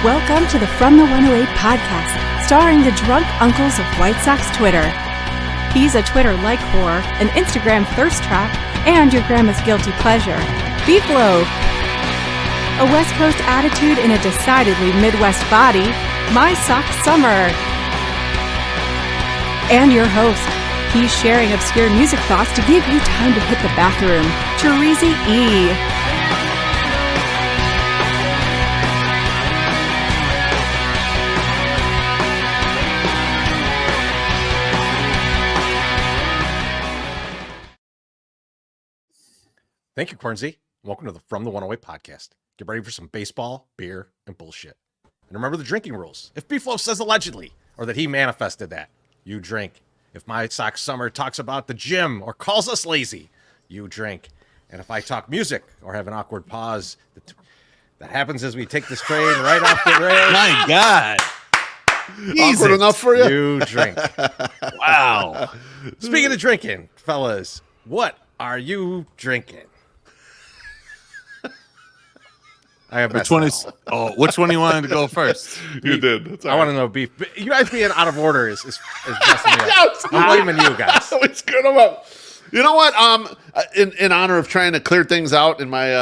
Welcome to the From the 108 podcast, starring the drunk uncles of White Sox Twitter. He's a Twitter like whore, an Instagram thirst trap, and your grandma's guilty pleasure, Beef Loaf. A West Coast attitude in a decidedly Midwest body, My Sock Summer. And your host, he's sharing obscure music thoughts to give you time to hit the bathroom, Terezi E. Thank you, Cornsey. Welcome to the From the 108 podcast. Get ready for some baseball, beer, and bullshit. And remember the drinking rules. If Beef Loaf says allegedly, or that he manifested that, you drink. If My Sock Summer talks about the gym or calls us lazy, you drink. And if I talk music or have an awkward pause, that happens as we take this train right off the rails. My God. Awkward enough for you? You drink. Wow. Speaking of drinking, fellas, what are you drinking? I have which one do you want to go first? You did. I want to know Beef. You guys being out of order is messing me up. I'm blaming you guys. We screwed them up. You know what? In honor of trying to clear things out in my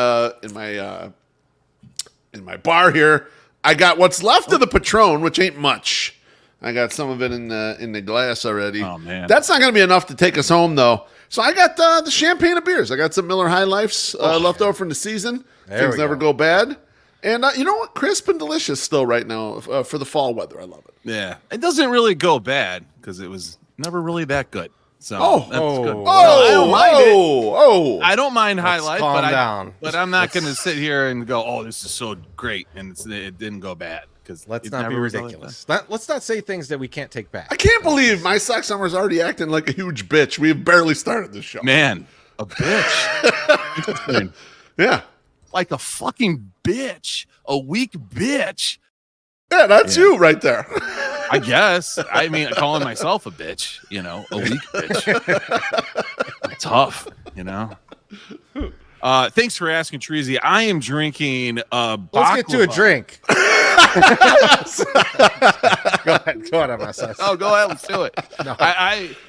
bar here, I got what's left of the Patron, which ain't much. I got some of it in the glass already. Oh man, that's not going to be enough to take us home though. So I got the champagne of beers. I got some Miller High Lifes left over from the season. Things never go bad. And you know what? Crisp and delicious still right now for the fall weather. I love it. Yeah. It doesn't really go bad because it was never really that good. So that's good. I don't mind it. I don't mind High Life, calm but I'm not going to sit here and go, oh, this is so great. And it didn't go bad. Because let's not be ridiculous. Let's not say things that we can't take back. I can't believe My Sock Summer's already acting like a huge bitch. We've barely started this show. Man, a bitch. Yeah. Like a fucking bitch. A weak bitch. Yeah, that's you right there. I guess. I mean, calling myself a bitch, a weak bitch. Tough, Thanks for asking, Terezi. I am drinking baklava. Let's get to a drink. Go ahead, MSS. Oh, go ahead. Let's do it. No.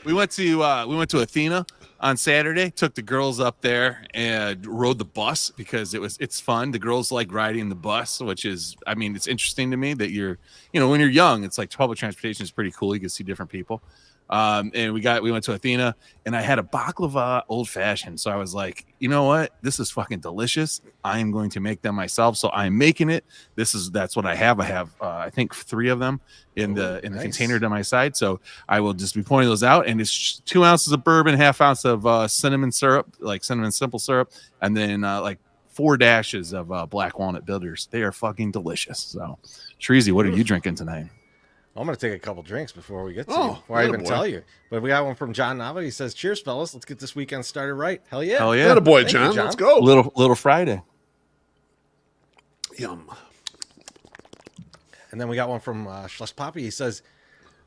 We went to Athena on Saturday. Took the girls up there and rode the bus because it's fun. The girls like riding the bus, which is, it's interesting to me that when you're young, it's like public transportation is pretty cool. You can see different people. And we went to Athena and I had a baklava old fashioned. So I was like, you know what? This is fucking delicious. I am going to make them myself. So I'm making it. That's what I have. I have, I think 3 of them in the container to my side. So I will just be pointing those out. And it's 2 ounces of bourbon, 1/2 ounce of cinnamon syrup, like cinnamon simple syrup. And then like 4 dashes of black walnut bitters. They are fucking delicious. So Terezi, what are you drinking tonight? I'm going to take a couple drinks before we get to you, before I even tell you. But we got one from John Nava. He says, cheers, fellas. Let's get this weekend started right. Hell yeah. Hell yeah. Attaboy, Thank John. you, John. Let's go. Little Friday. Yum. And then we got one from Schluss Poppy. He says,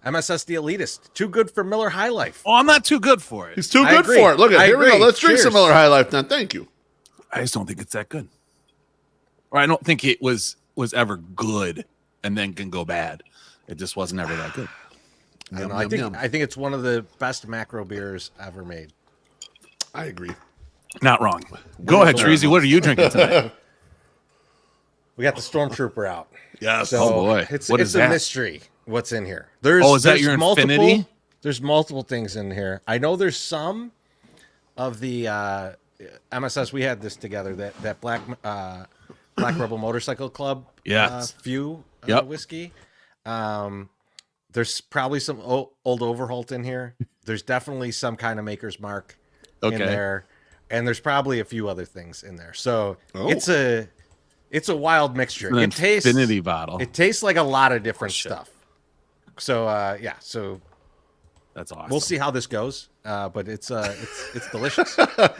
MSS the Elitist. Too good for Miller High Life. Oh, I'm not too good for it. He's too I good agree. for it. Look at here we go. agree. Let's drink some Cheers. Miller High Life then. Thank you. I just don't think it's that good. Or I don't think it was ever good and then can go bad. It just wasn't ever that good. I think it's one of the best macro beers ever made. I agree. Not wrong. Go ahead, Terezi. What are you drinking tonight? We got the Stormtrooper out. Yes. So Oh, boy. It's What it's is a that? mystery what's in here. Is that your multiple, Infinity? There's multiple things in here. I know there's some of the MSS. We had this together, that Black Rebel Motorcycle Club few whiskey. There's probably some old Overholt in here. There's definitely some kind of Maker's Mark in there. And there's probably a few other things in there. So it's a wild mixture. An Infinity bottle. It tastes like a lot of different stuff. So so That's awesome. we'll see how this goes. But it's delicious.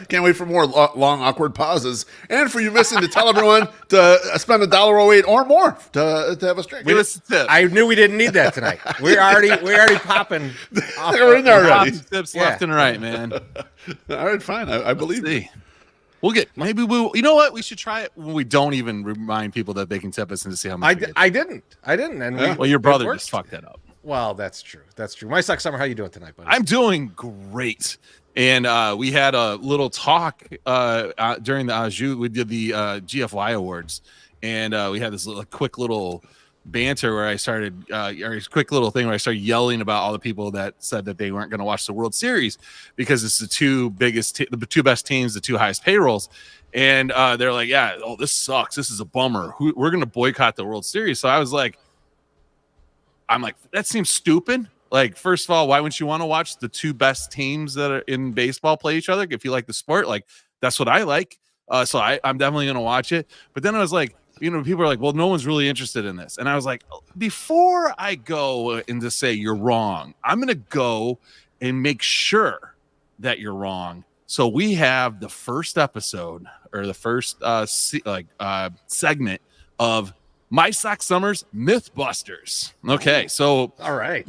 Can't wait for more long, awkward pauses. And for you missing to tell everyone to spend $1.08 or more to have us drink. Give us a tip. I knew we didn't need that tonight. We're already popping. They're in there already. Tips left and right, man. All right, fine. I believe you. See. maybe you know what? We should try it when we don't even remind people that they can tip us and to see how much. I didn't. And well, your brother just fucked that up. Well, that's true. My Sox Summer, how you doing tonight, buddy? I'm doing great. And we had a little talk during the Ajou. We did the GFY Awards, and we had this quick little banter where I started quick little thing where I started yelling about all the people that said that they weren't going to watch the World Series because it's the two best teams, the two highest payrolls. And they're like, yeah, this sucks. This is a bummer. We're going to boycott the World Series. So I'm like, that seems stupid. Like, first of all, why wouldn't you want to watch the two best teams that are in baseball play each other? If you like the sport, like, that's what I like. So I'm definitely going to watch it. But then I was like, people are like, well, no one's really interested in this. And I was like, before I go and to say you're wrong, I'm going to go and make sure that you're wrong. So we have the first episode or the first segment of My Sox Summers Mythbusters. Okay, so all right.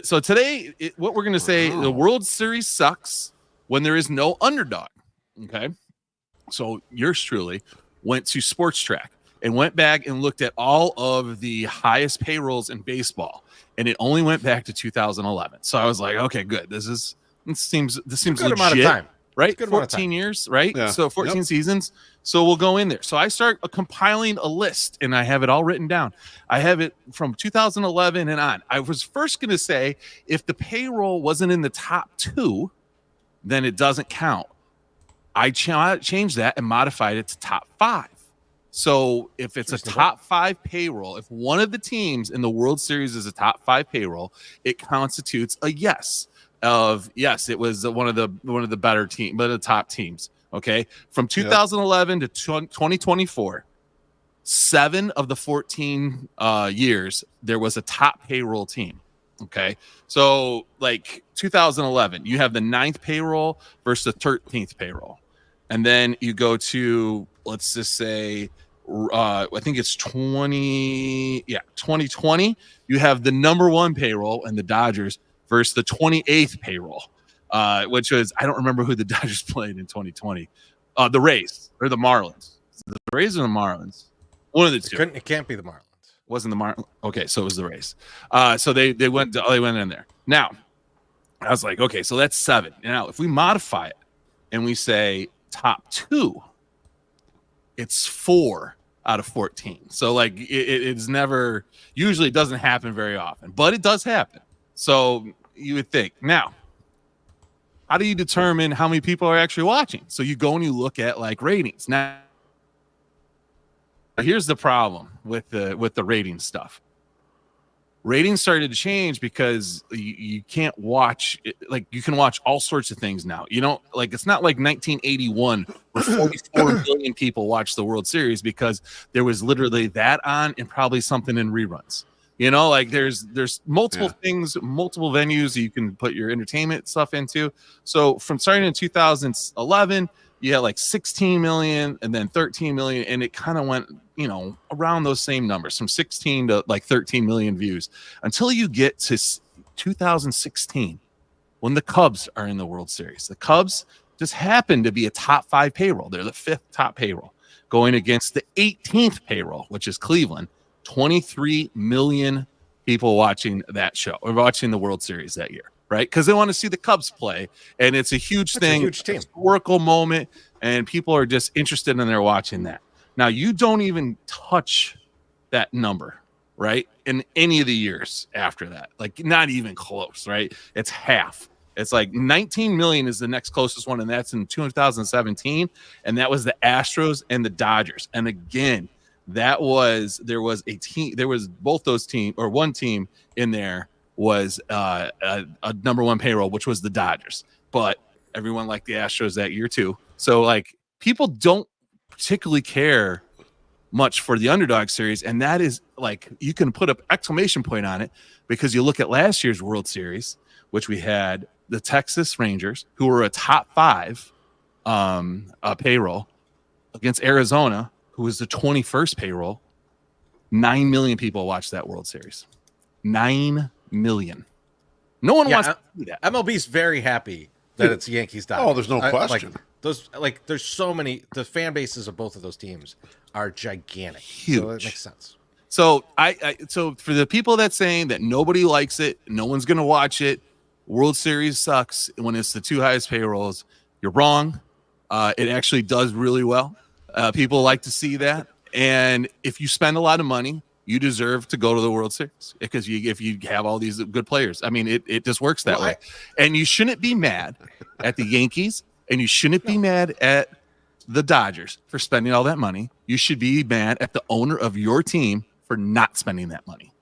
So today, what we're going to say, the World Series sucks when there is no underdog. Okay, so yours truly went to Sports Track and went back and looked at all of the highest payrolls in baseball, and it only went back to 2011. So I was like, okay, good. This seems legit. Amount of time. Right? 14 years, right? Yeah. So 14 seasons. So we'll go in there. So I start compiling a list, and I have it all written down. I have it from 2011 and on. I was first going to say if the payroll wasn't in the top 2, then it doesn't count. I changed that and modified it to top 5. So if it's a top 5 payroll, if one of the teams in the World Series is a top 5 payroll, it constitutes a yes. It was one of the better team, but the top teams. Okay, from 2011 to 2024, 7 of the 14 years there was a top payroll team. Okay, so like 2011, you have the 9th payroll versus the 13th payroll, and then you go to, let's just say, I think it's 2020. You have the number 1 payroll and the Dodgers versus the 28th payroll, which was, I don't remember who the Dodgers played in 2020. The Rays or the Marlins. The Rays or the Marlins? One of the two. It can't be the Marlins. Wasn't the Marlins? Okay, so it was the Rays. So they went in there. Now, I was like, okay, so that's 7. Now, if we modify it and we say top 2, it's 4 out of 14. So like it's never, usually it doesn't happen very often, but it does happen. So you would think. Now, how do you determine how many people are actually watching? So you go and you look at like ratings. Now, here's the problem with the rating stuff. Ratings started to change because you can't watch it, like you can watch all sorts of things now. You don't, like, it's not like 1981 where 44 million people watched the World Series because there was literally that on and probably something in reruns. You know, like there's multiple things, multiple venues you can put your entertainment stuff into. So from starting in 2011, you had like 16 million and then 13 million, and it kind of went, around those same numbers from 16 to like 13 million views until you get to 2016 when the Cubs are in the World Series. The Cubs just happen to be a top 5 payroll. They're the 5th top payroll going against the 18th payroll, which is Cleveland. 23 million people watching that show or watching the World Series that year, right? Because they want to see the Cubs play, and it's a huge thing, a huge team. Historical moment, and people are just interested in their watching that. Now, you don't even touch that number, right? In any of the years after that, like not even close, right? It's half. It's like 19 million is the next closest one, and that's in 2017, and that was the Astros and the Dodgers. And again, there was both those teams, or one team in there was a number 1 payroll, which was the Dodgers, but everyone liked the Astros that year too. So like people don't particularly care much for the underdog series, and that is like, you can put an exclamation point on it because you look at last year's World Series, which we had the Texas Rangers, who were a top 5 payroll, against Arizona, who was the 21st payroll. 9 million people watched that World Series. 9 million. No one wants to do that. MLB's very happy that it's Yankees Dodgers. Oh, there's no question. Those there's so many. The fan bases of both of those teams are gigantic. Huge. So it makes sense. So so for the people that saying that nobody likes it, no one's gonna watch it, World Series sucks when it's the two highest payrolls, you're wrong. It actually does really well. People like to see that. And if you spend a lot of money, you deserve to go to the World Series because if you have all these good players. I mean, it just works that way. And you shouldn't be mad at the Yankees, and you shouldn't be mad at the Dodgers for spending all that money. You should be mad at the owner of your team for not spending that money.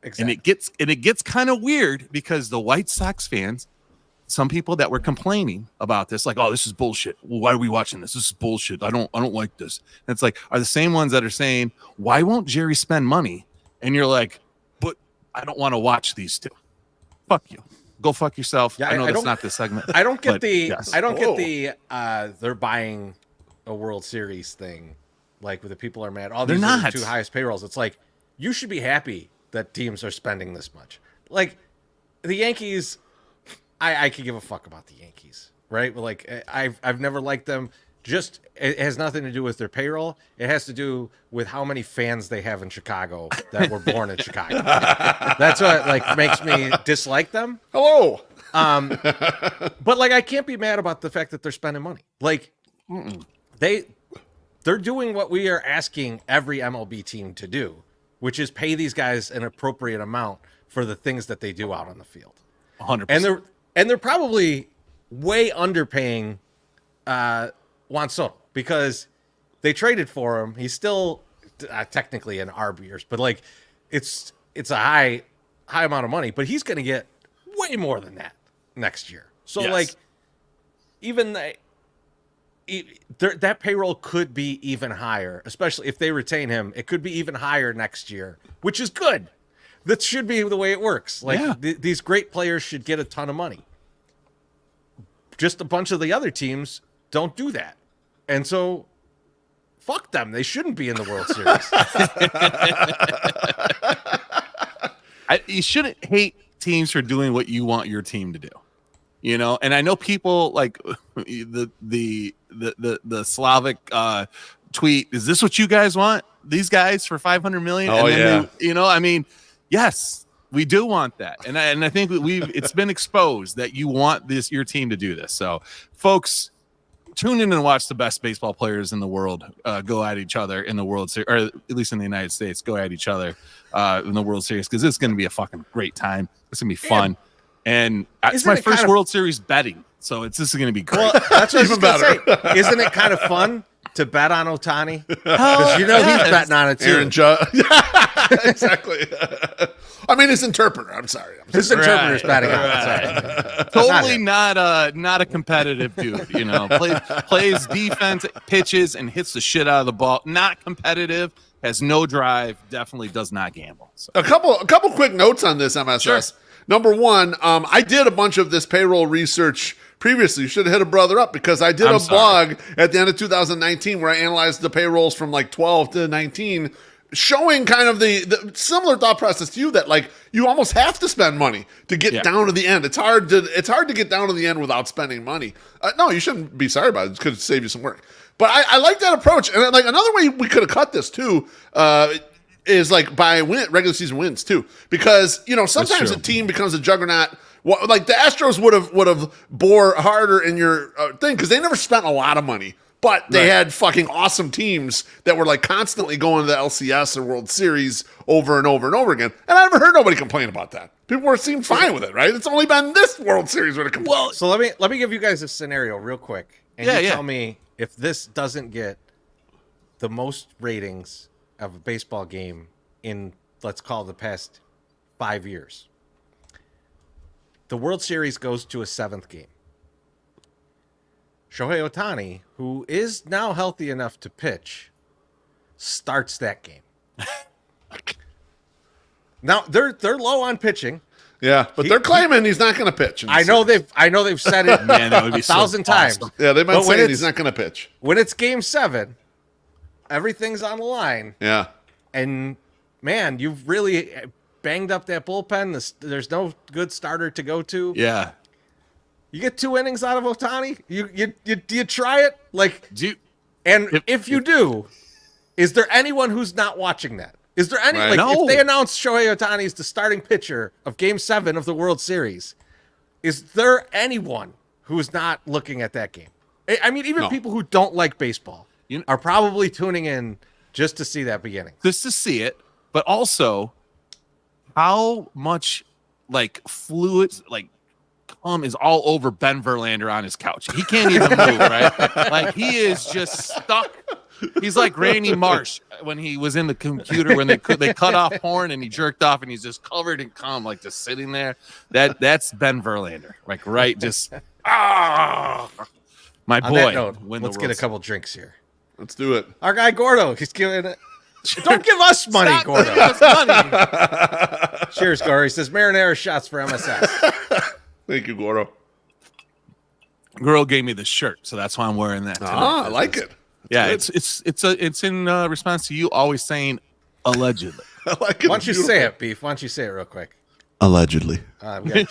Exactly. And it gets kind of weird because the White Sox fans, some people that were complaining about this, like, oh, this is bullshit. Well, why are we watching this? This is bullshit. I don't like this. And it's like, are the same ones that are saying, why won't Jerry spend money? And you're like, but I don't want to watch these two. Fuck you. Go fuck yourself. Yeah, I know that's not the segment. I don't get they're buying a World Series thing. Like, where the people are mad. Oh, these are the two highest payrolls. It's like, you should be happy that teams are spending this much. Like, the Yankees, I could give a fuck about the Yankees, right? But like, I've never liked them. Just, it has nothing to do with their payroll. It has to do with how many fans they have in Chicago that were born in Chicago. That's what makes me dislike them. Hello. But like, I can't be mad about the fact that they're spending money. Like, they're doing what we are asking every MLB team to do, which is pay these guys an appropriate amount for the things that they do out on the field. 100%. And they're probably way underpaying Juan Soto because they traded for him. He's still technically in ARB years, but like it's a high amount of money, but he's going to get way more than that next year. So like even that payroll could be even higher, especially if they retain him. It could be even higher next year, which is good. That should be the way it works. Like these great players should get a ton of money. Just a bunch of the other teams don't do that. And so fuck them. They shouldn't be in the World Series. You shouldn't hate teams for doing what you want your team to do. You know, and I know people like the Slavic tweet. Is this what you guys want? These guys for $500 million? Oh, and then I mean, yes, we do want that, and I think it's been exposed that you want your team to do this. So, folks, tune in and watch the best baseball players in the world go at each other in the World Series, or at least in the United States, go at each other in the World Series because it's going to be a fucking great time. It's going to be fun. And it's my first World Series betting, so this is going to be great. Well, that's what even better. Say. Isn't it kind of fun to bet on Ohtani? Because he's betting on it too. Aaron exactly. I mean, his interpreter. I'm sorry. His interpreter's betting on it. Totally not a competitive dude. You know, plays defense, pitches, and hits the shit out of the ball. Not competitive. Has no drive. Definitely does not gamble. So. A couple quick notes on this MSS. Sure. Number one, I did a bunch of this payroll research previously. You should have hit a brother up because I did a blog at the end of 2019 where I analyzed the payrolls from like 12 to 19, showing kind of the similar thought process to you that like you almost have to spend money to get down to the end. It's hard to get down to the end without spending money. No, you shouldn't be sorry about it. It could save you some work. But I like that approach. And like another way we could have cut this too, is like by regular season wins too, because sometimes a team becomes a juggernaut. Well, like the Astros would have bore harder in your thing because they never spent a lot of money, but they had fucking awesome teams that were like constantly going to the LCS or World Series over and over and over again. And I never heard nobody complain about that. People seemed fine with it, right? It's only been this World Series where it complained. Well, so let me give you guys a scenario real quick, and you tell me if this doesn't get the most ratings of a baseball game in, let's call it, the past 5 years. The World Series goes to a 7th game. Shohei Ohtani, who is now healthy enough to pitch, starts that game. Now they're low on pitching. Yeah, but they're claiming he's not going to pitch. I know they've said it man, that would be 1,000 times. Awesome. Yeah, they've been saying he's not going to pitch. When it's game 7, everything's on the line. Yeah. And man, you've really banged up that bullpen. There's no good starter to go to. Yeah. You get 2 innings out of Ohtani? Do you try it? Like, if you do, is there anyone who's not watching that? Is there any if they announce Shohei Ohtani is the starting pitcher of Game 7 of the World Series, is there anyone who is not looking at that game? I mean, even people who don't like baseball are probably tuning in just to see that beginning. Just to see it, but also how much fluid cum is all over Ben Verlander on his couch. He can't even move, right? Like he is just stuck. He's like Randy Marsh when he was in the computer when they cut off porn and he jerked off and he's just covered in cum, like just sitting there. That's Ben Verlander, like just my on boy. That note, let's get a couple drinks here. Let's do it. Our guy Gordo, he's giving it. Don't give us money, Stop Gordo. giving us money. Cheers, Gordo. He says marinara shots for MSS. Thank you, Gordo. Girl gave me the shirt, so that's why I'm wearing that tonight. I like it. That's it's in response to you always saying allegedly. I like it. Why don't you say it, Beef? Why don't you say it real quick? Allegedly. We got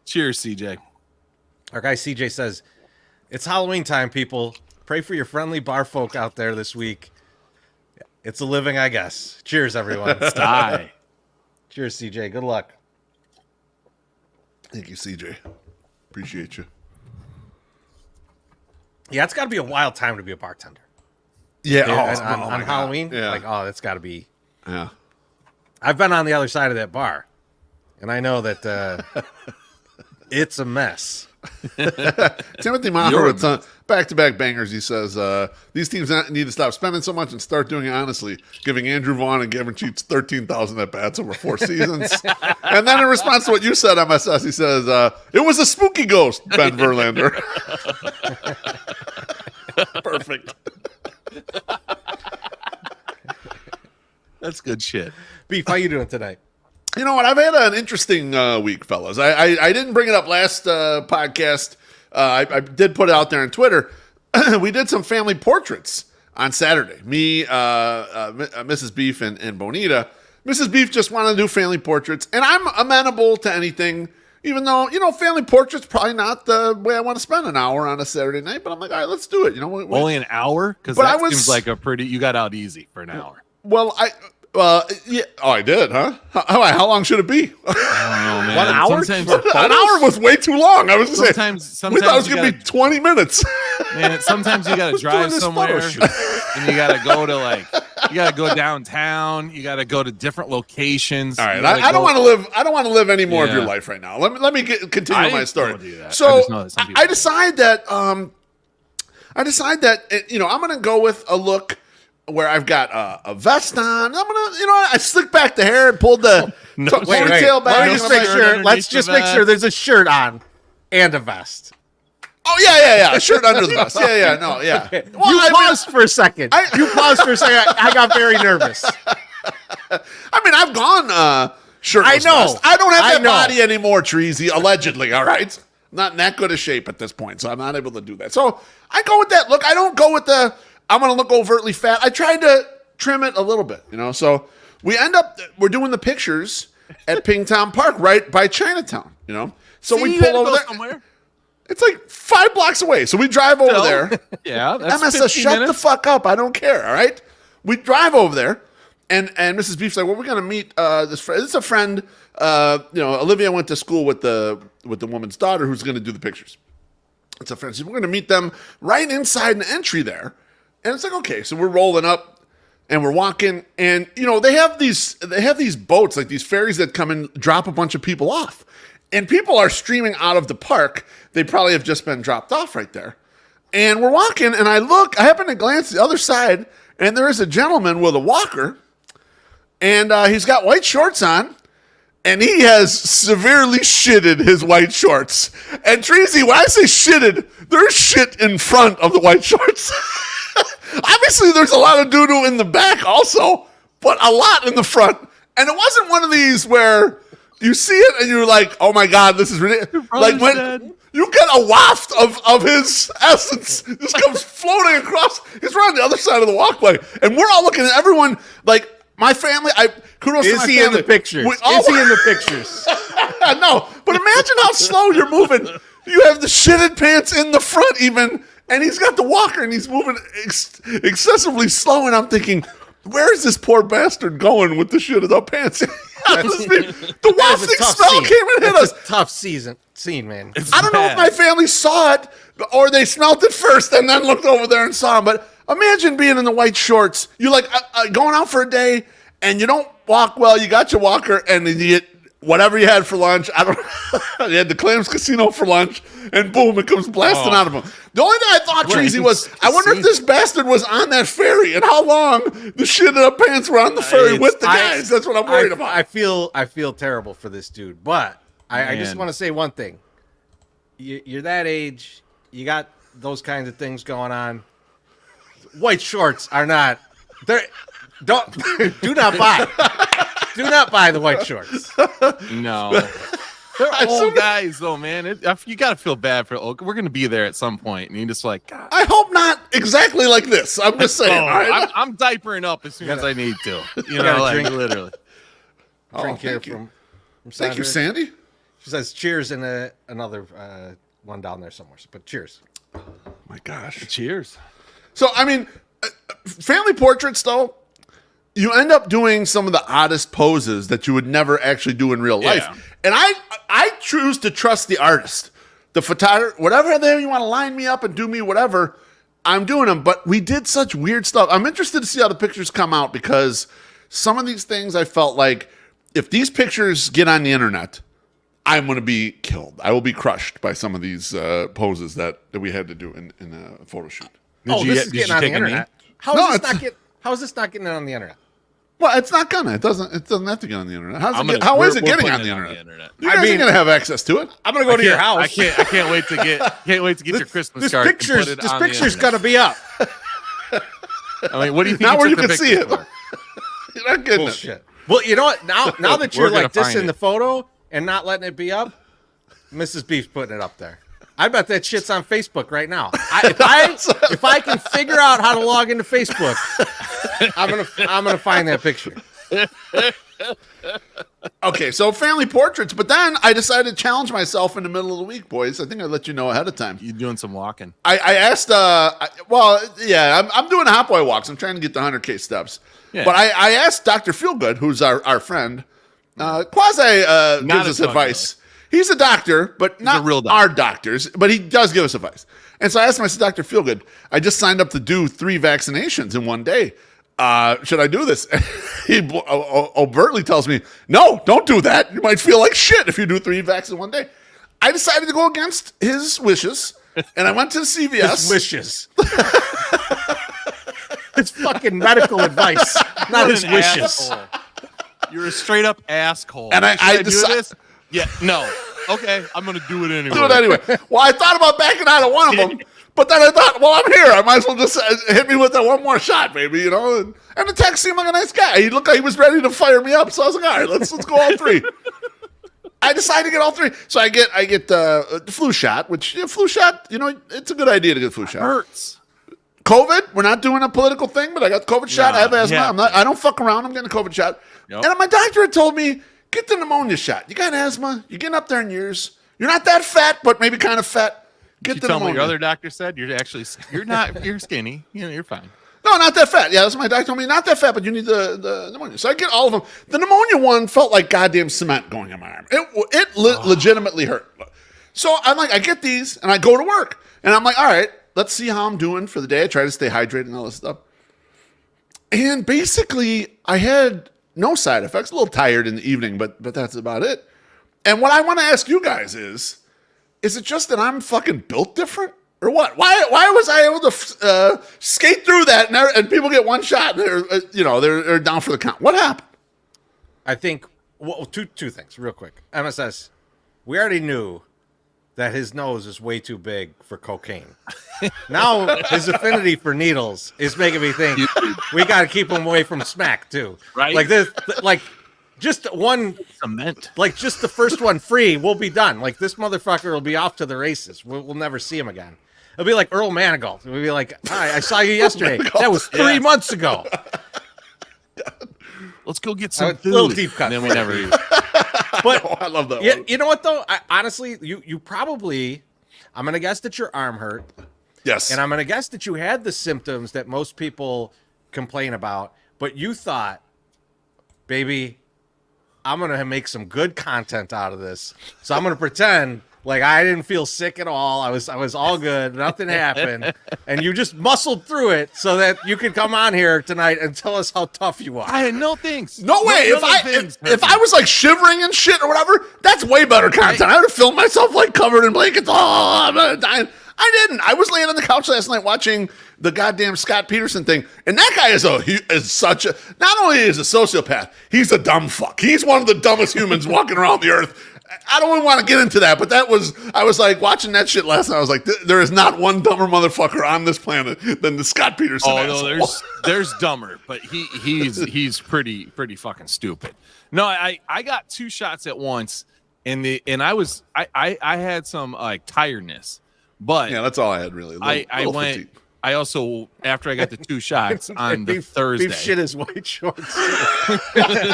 Cheers, CJ. Our guy CJ says, it's Halloween time, people. Pray for your friendly bar folk out there this week. It's a living, I guess. Cheers, everyone. Die. Cheers, CJ. Good luck. Thank you, CJ. Appreciate you. Yeah, it's got to be a wild time to be a bartender. Yeah. On Halloween? Yeah. That's got to be. Yeah. I've been on the other side of that bar, and I know that it's a mess. Timothy Maher with back-to-back bangers. He says, these teams need to stop spending so much and start doing it honestly, giving Andrew Vaughn and Kevin Cheats 13,000 at-bats over 4 seasons. And then in response to what you said, MSS, he says, it was a spooky ghost, Ben Verlander. Perfect. That's good shit. Beef, how you doing tonight? You know what? I've had an interesting week, fellas. I didn't bring it up last podcast. I did put it out there on Twitter. We did some family portraits on Saturday. Me, Mrs. Beef, and Bonita. Mrs. Beef just wanted to do family portraits, and I'm amenable to anything, even though, family portraits probably not the way I want to spend an hour on a Saturday night, but I'm like, all right, let's do it. Only an hour? Because that seems like you got out easy for an hour. Well, yeah. Oh, I did, huh? How long should it be? I don't know, man. 1 hour? An hour was way too long. I was going to say, we thought it was going to be 20 minutes. Man, sometimes you got to drive somewhere, and you got to go to you got to go downtown. You got to go to different locations. All right, I don't want to live. I don't want to live any more of your life right now. Let me continue my story. So I decide that. I'm going to go with a look where I've got a vest on. I'm gonna, I slicked back the hair and pulled the ponytail back. Let's just make sure there's a shirt on and a vest. Oh yeah, a shirt under the vest. Yeah. Okay. Well, you paused for a second. I got very nervous. I mean, I've gone shirtless. I know. Vest. I don't have that body anymore, Treasy. Allegedly, all right. Not in that good a shape at this point, so I'm not able to do that. So I go with that look. I don't go with I'm going to look overtly fat. I tried to trim it a little bit, So we're doing the pictures at Pingtown Park, right by Chinatown, So we pull over there. Somewhere. It's like 5 blocks away. So we drive over there. Yeah, that's MSS, shut the fuck up. I don't care, all right? We drive over there, and Mrs. Beef's like, well, we're going to meet this friend. It's a friend. Olivia went to school with the woman's daughter who's going to do the pictures. It's a friend. So we're going to meet them right inside an entry there. And it's like, okay, so we're rolling up and we're walking, and they have these boats, like these ferries that come and drop a bunch of people off. And people are streaming out of the park. They probably have just been dropped off right there. And we're walking, and I happen to glance the other side, and there is a gentleman with a walker, and he's got white shorts on, and he has severely shitted his white shorts. And Treasy, when I say shitted, there's shit in front of the white shorts. Obviously, there's a lot of doo-doo in the back also, but a lot in the front. And it wasn't one of these where you see it and you're like, oh my God, this is ridiculous. Like when you get a waft of his essence just comes floating across. He's right on the other side of the walkway. And we're all looking at everyone like my family. Kudos to my family. Is he in the pictures? Is he in the pictures? No, but imagine how slow you're moving. You have the shitted pants in the front even, and he's got the walker, and he's moving excessively slow, and I'm thinking, where is this poor bastard going with the shitted up pants? The wafting smell came and hit us. Tough scene, man. I don't know if my family saw it, or they smelled it first and then looked over there and saw him, but imagine being in the white shorts. You're like going out for a day, and you don't walk well. You got your walker, and then you get whatever you had for lunch. I don't know. You had the Clams Casino for lunch, and boom, it comes blasting out of him. The only thing I thought, Treasy, was I wonder if this bastard was on that ferry and how long the shitted up pants were on the ferry with the guys. That's what I'm worried about. I feel terrible for this dude, but I just want to say one thing. You're that age. You got those kinds of things going on. White shorts are not. Do not buy. Do not buy the white shorts. No. They're old guys, though, man. You got to feel bad for old. We're going to be there at some point, and you're just like, God. I hope not exactly like this. I'm just saying. I'm diapering up as soon as I need to. You know, like, literally. Drink here from thank you, Sandy. She says cheers in another one down there somewhere. But cheers. Oh, my gosh. Cheers. So, I mean, family portraits, though, you end up doing some of the oddest poses that you would never actually do in real life. And I choose to trust the artist, the photographer, whatever there you want to line me up and do me whatever, I'm doing them. But we did such weird stuff. I'm interested to see how the pictures come out because some of these things I felt like if these pictures get on the internet, I'm going to be killed. I will be crushed by some of these poses that we had to do in a photo shoot. This is getting on the internet. How is this not getting on the internet? Well, it's not gonna. It doesn't have to get on the internet. How is it getting on the internet? You guys are gonna have access to it. I'm gonna go to your house. I can't wait to get your Christmas card. This picture's gonna be up. I mean, what do you think? Not where you can see it. You're not getting it. Well, you know what? Now that you're like this in the photo and not letting it be up, Mrs. Beef's putting it up there. I bet that shit's on Facebook right now. If I can figure out how to log into Facebook, I'm gonna find that picture. Okay, so family portraits, but then I decided to challenge myself in the middle of the week, boys. I think I let you know ahead of time. You doing some walking? I asked. I'm doing hot boy walks. I'm trying to get the 100K steps. Yeah. But I asked Dr. Feelgood, who's our friend, quasi gives us advice. He's a doctor, but not real doctor. Our doctors, but he does give us advice. And so I asked him, I said, Dr. Feelgood, I just signed up to do 3 vaccinations in one day. Should I do this? He overtly tells me, no, don't do that. You might feel like shit if you do 3 vaccines in one day. I decided to go against his wishes, and I went to the CVS. His wishes. It's fucking medical advice, not his wishes. Asshole. You're a straight up asshole. And I decided this. Yeah, no. Okay, I'm going to do it anyway. Do it anyway. Well, I thought about backing out of one of them, but then I thought, well, I'm here. I might as well just hit me with that one more shot, baby, you know? And the tech seemed like a nice guy. He looked like he was ready to fire me up. So I was like, all right, let's go all 3. I decided to get all 3. So I get the flu shot, which flu shot, you know, it's a good idea to get a flu shot. Hurts. COVID, we're not doing a political thing, but I got the COVID shot. I have asthma. Yeah. I don't fuck around. I'm getting a COVID shot. Yep. And my doctor had told me, get the pneumonia shot. You got asthma. You're getting up there in years. You're not that fat, but maybe kind of fat. Get the pneumonia. What your other doctor said? You're skinny. You know, you're fine. No, not that fat. Yeah, that's what my doctor told me. Not that fat, but you need the pneumonia. So I get all of them. The pneumonia one felt like goddamn cement going in my arm. It legitimately hurt. So I'm like, I get these, and I go to work. And I'm like, all right, let's see how I'm doing for the day. I try to stay hydrated and all this stuff. And basically, I had no side effects. A little tired in the evening, but that's about it. And what I want to ask you guys is it just that I'm fucking built different? Or what? Why was I able to skate through that and people get one shot and they're down for the count? What happened? I think two things real quick. MSS, we already knew that his nose is way too big for cocaine. Now his affinity for needles is making me think we got to keep him away from smack too. Right? Like this, like just one cement. Like just the first one free, we'll be done. Like this motherfucker will be off to the races. We'll never see him again. It'll be like Earl Manigault. We'll be like, hi, I saw you yesterday. That was 3 months ago. Let's go get some food. Little deep cut. And then we never eat. But I love that yeah, one. you know what though? Honestly, you probably, I'm gonna guess that your arm hurt, Yes. and I'm gonna guess that you had the symptoms that most people complain about, but you thought, baby, I'm gonna make some good content out of this, so I'm gonna pretend like I didn't feel sick at all. I was all good. Nothing happened. And you just muscled through it so that you could come on here tonight and tell us how tough you are. I had no things. No way. If I was like shivering and shit or whatever, that's way better content. I would have filmed myself like covered in blankets. Oh, I'm dying. I didn't. I was laying on the couch last night watching the goddamn Scott Peterson thing, and that guy is such a, not only is a sociopath, he's a dumb fuck. He's one of the dumbest humans walking around the earth. I don't even want to get into that, but I was like watching that shit last night. I was like, there is not one dumber motherfucker on this planet than the Scott Peterson. Oh no, there's dumber, but he's pretty fucking stupid. No, I got 2 shots at once, and I had some like tiredness, but yeah, that's all I had really. I went. Fatigue. I also, after I got the 2 shots on the Thursday, beef shit his white shorts.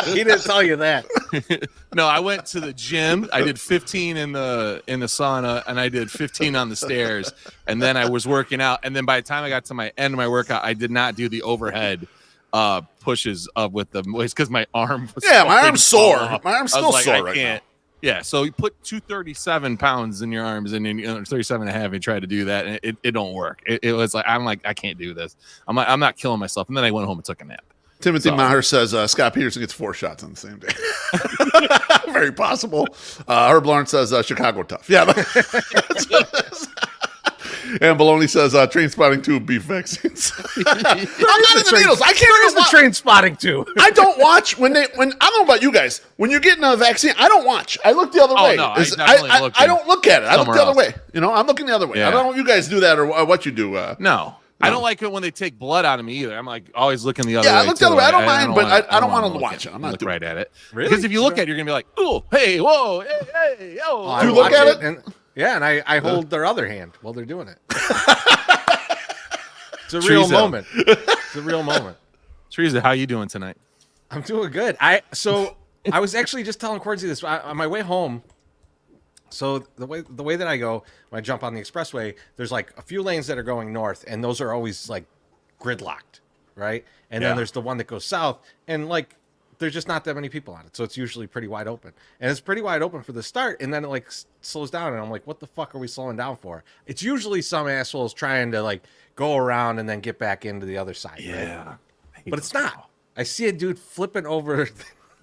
He didn't tell you that. No, I went to the gym. I did 15 in the sauna, and I did 15 on the stairs, and then I was working out. And then by the time I got to my end of my workout, I did not do the overhead pushes up with the waist because my arm was my arm's sore. My arm's still sore right now. Yeah, so you put 237 pounds in your arms and then 37 and a half and try to do that, and it don't work. It was like I'm like I can't do this. I'm not killing myself. And then I went home and took a nap. Timothy Maher says Scott Peterson gets 4 shots on the same day. Very possible. Herb Lawrence says Chicago tough. Yeah. That's what it is. And Baloney says train spotting 2 beef vaccines. I'm not in the needles. I can't Where's the train spotting 2? I don't watch when I don't know about you guys. When you're getting a vaccine, I don't watch. I look the other way. No, I don't look at it. I look the other way. You know, I'm looking the other way. Yeah. I don't know if you guys do that or what you do. No. I don't like it when they take blood out of me either. I'm like always looking the other way. Yeah, I look the other way. I don't mind, but I don't want to watch it. I'm not look doing right at it. Really? Because if you look at it, you're gonna be like, oh, hey, whoa, hey, yo. Do you look at it? And I hold their other hand while they're doing it. It's a real moment. It's a real moment. Teresa, how you doing tonight? I'm doing good. I was actually just telling Quartzy this on my way home. So the way that I go when I jump on the expressway, there's like a few lanes that are going north, and those are always like gridlocked, right? And then there's the one that goes south, and like there's just not that many people on it, so it's usually pretty wide open. And it's pretty wide open for the start, and then it like slows down, and I'm like, what the fuck are we slowing down for? It's usually some assholes trying to like go around and then get back into the other side. Yeah, right? But it's not. I see a dude flipping over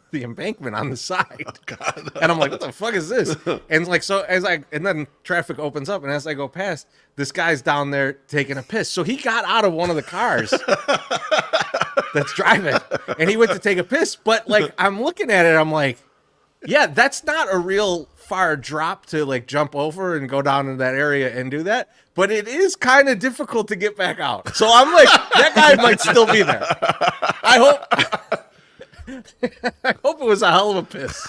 the embankment on the side. Oh, God. And I'm like, what the fuck is this? And like, so and then traffic opens up, and as I go past, this guy's down there taking a piss. So he got out of one of the cars that's driving, and he went to take a piss. But like, I'm looking at it, I'm like, yeah, that's not a real far drop to like jump over and go down in that area and do that. But it is kind of difficult to get back out. So I'm like, that guy might still be there. I hope it was a hell of a piss,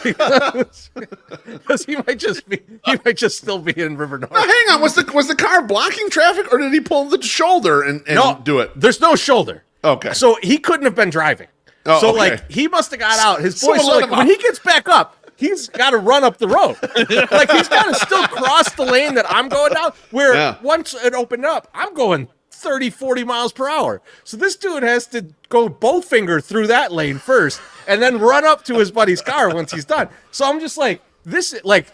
because he might just still be in River North. Now, hang on, was the car blocking traffic, or did he pull the shoulder and do it? There's no shoulder. Okay, so he couldn't have been driving. Oh, so okay. Like he must have got out. His boy, Someone let him when out. he gets back up, he's got to run up the road. Like he's got to still cross the lane that I'm going down. Where once it opened up, I'm going 30, 40 miles per hour. So this dude has to go both finger through that lane first and then run up to his buddy's car once he's done. So I'm just like, this, like,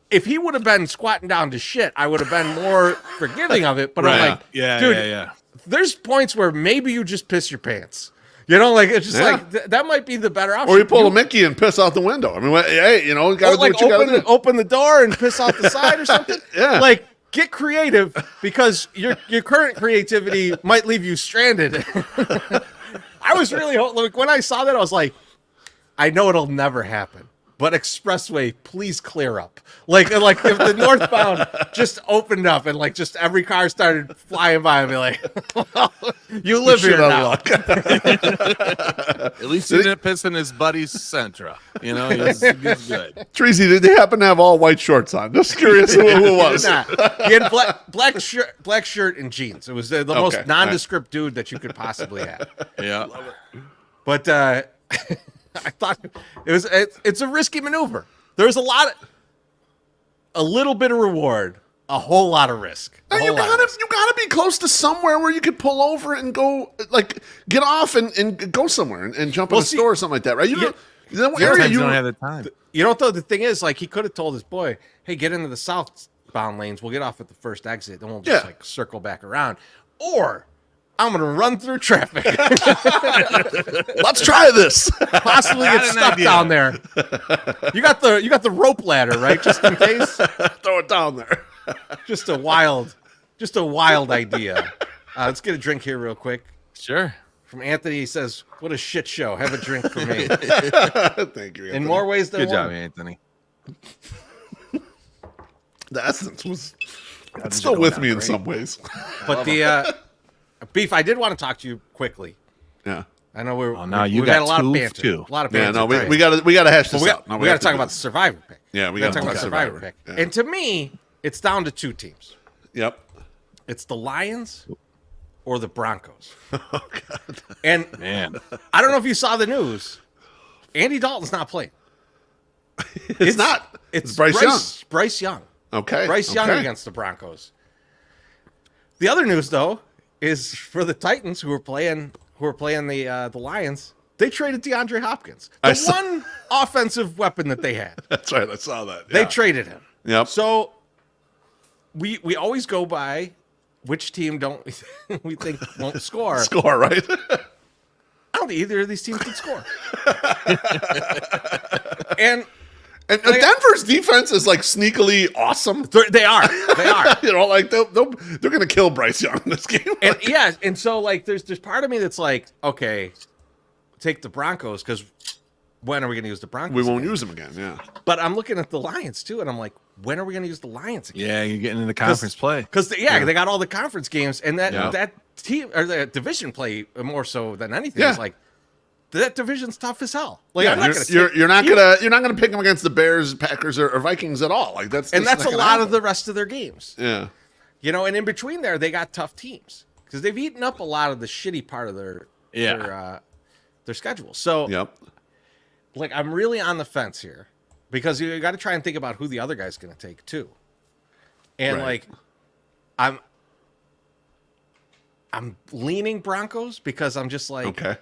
if he would have been squatting down to shit, I would have been more forgiving of it. But I'm like, dude, there's points where maybe you just piss your pants. You know, like, it's just like, that might be the better option. Or you pull a Mickey and piss out the window. I mean, hey, you know, you got to do what you got to do. Open the door and piss out the side or something. Yeah. Like, get creative, because your current creativity might leave you stranded. I was really like, when I saw that, I was like, I know it'll never happen, but expressway, please clear up. Like if the northbound just opened up and like just every car started flying by, and be like, well, you live here now. At least he didn't piss in his buddy's Sentra. You know, he's good. Tracy, did they happen to have all white shorts on? Just curious who it was. He had black shirt and jeans. It was the most nondescript dude that you could possibly have. Yeah. But I thought it's a risky maneuver. There's a little bit of reward, a whole lot of risk. You gotta be close to somewhere where you could pull over and go, like, get off and go somewhere and jump in a store or something like that, right? You don't have the time. You know what, though? The thing is, like, he could have told his boy, hey, get into the southbound lanes. We'll get off at the first exit. Then we'll just, like, circle back around. Or I'm going to run through traffic. Let's try this. Possibly get stuck down there. You got the rope ladder, right? Just in case. Throw it down there. Just a wild idea. Let's get a drink here real quick. Sure. From Anthony, he says, what a shit show. Have a drink for me. Thank you, Anthony. In more ways than Good one. job, Anthony. The essence was still with me in some ways. But the Beef, I did want to talk to you quickly. Yeah. I know we've got had a lot of two, banter. too. A lot of banter. Yeah, no, we gotta hash this out. We gotta talk about the survivor pick. Yeah, we gotta talk about the survivor pick. Yeah. And to me, it's down to two teams. Yep. It's the Lions or the Broncos. Oh, God. And Man, I don't know if you saw the news. Andy Dalton's not playing. It's not. It's Bryce Young. Bryce Young. Okay. Bryce Young against the Broncos. The other news, though, is for the Titans who are playing the Lions. They traded DeAndre Hopkins, the one offensive weapon that they had. That's right. I saw that. Yeah. They traded him. Yep. So we always go by which team we think won't score. Score, right? I don't think either of these teams can score. And Denver's defense is like sneakily awesome. They are. You know, like they're going to kill Bryce Young in this game. And so like there's part of me that's like, okay, take the Broncos because when are we going to use the Broncos? We won't use them again. Yeah. But I'm looking at the Lions too, and I'm like, when are we going to use the Lions again? yeah, you're getting into conference play. Because they got all the conference games, and that team or the division play more so than anything is like that division's tough as hell. Like you're not gonna pick them against the Bears, Packers, or Vikings at all. Like that's a lot of the rest of their games. Yeah. You know, and in between there, they got tough teams because they've eaten up a lot of the shitty part of their schedule. So, like, I'm really on the fence here because you got to try and think about who the other guy's going to take too. And like, I'm leaning Broncos because I'm just like, okay.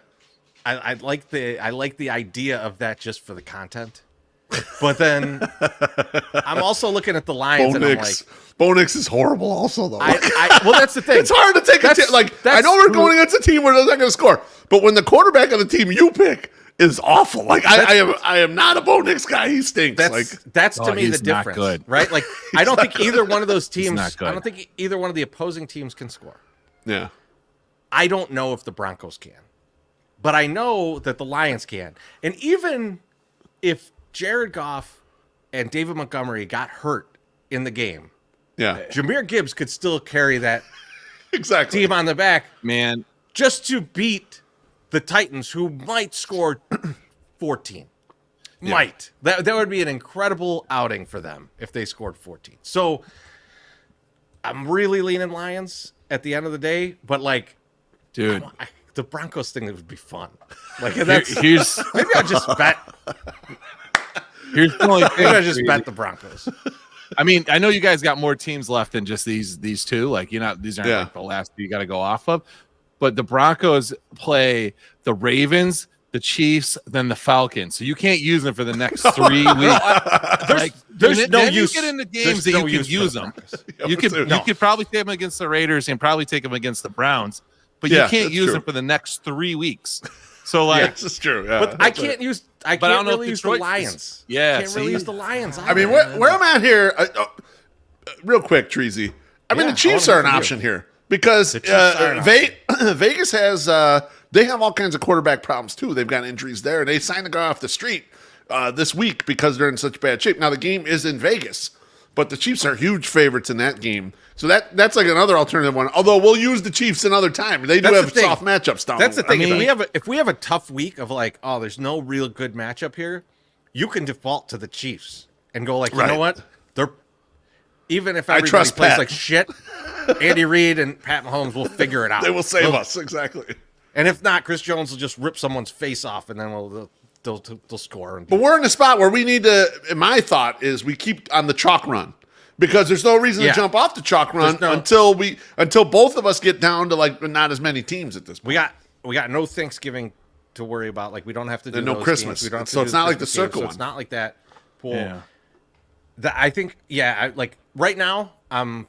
I like the idea of that just for the content. But then I'm also looking at the Lions and I'm like, Bo Nix is horrible also, though. Well, that's the thing. It's hard to take a team. Like, I know we're going against a team where they're not going to score, but when the quarterback of the team you pick is awful, like I am not a Bo Nix guy. He stinks. That's to me the difference, good. right? Like, I don't think either one of those teams. Not good. I don't think either one of the opposing teams can score. Yeah. I don't know if the Broncos can, but I know that the Lions can. And even if Jared Goff and David Montgomery got hurt in the game, Jahmyr Gibbs could still carry that team on the back, man, just to beat the Titans, who might score 14. Might. That would be an incredible outing for them if they scored 14. So I'm really leaning Lions at the end of the day, but like, dude, the Broncos thing would be fun. Like, maybe I just bet. Here's the only thing. Maybe I just bet the Broncos. I mean, I know you guys got more teams left than just these two. Like, these aren't like the last you got to go off of. But the Broncos play the Ravens, the Chiefs, then the Falcons. So you can't use them for the next 3 weeks. There's no use. You get into games that you can use them. You could probably take them against the Raiders and probably take them against the Browns, but you can't use them for the next 3 weeks. So like, this is true. Yeah, but I can't use. I can't really use the Lions. Can't really use the Lions. I mean, where I'm at here, real quick, Treasy. I mean, the Chiefs are an option here because Vegas has they have all kinds of quarterback problems too. They've got injuries there, and they signed the guy off the street this week because they're in such bad shape. Now the game is in Vegas, but the Chiefs are huge favorites in that game. So that's like another alternative one. Although we'll use the Chiefs another time. They do have soft matchups down. That's the thing. If we have a tough week of like, oh, there's no real good matchup here, you can default to the Chiefs and go like, you know what? They're even if everybody plays like shit, Andy Reid and Pat Mahomes will figure it out. They will save us, exactly. And if not, Chris Jones will just rip someone's face off, and then we'll they'll score. But we're in a spot where we need to. My thought is we keep on the chalk run because there's no reason to jump off the chalk run until both of us get down to like not as many teams at this point. We got no Thanksgiving to worry about. Like we don't have to do no those Christmas. Games. We don't have to so do it's not like the Christmas circle games, one. So it's not like that pool. Yeah. I think like right now I'm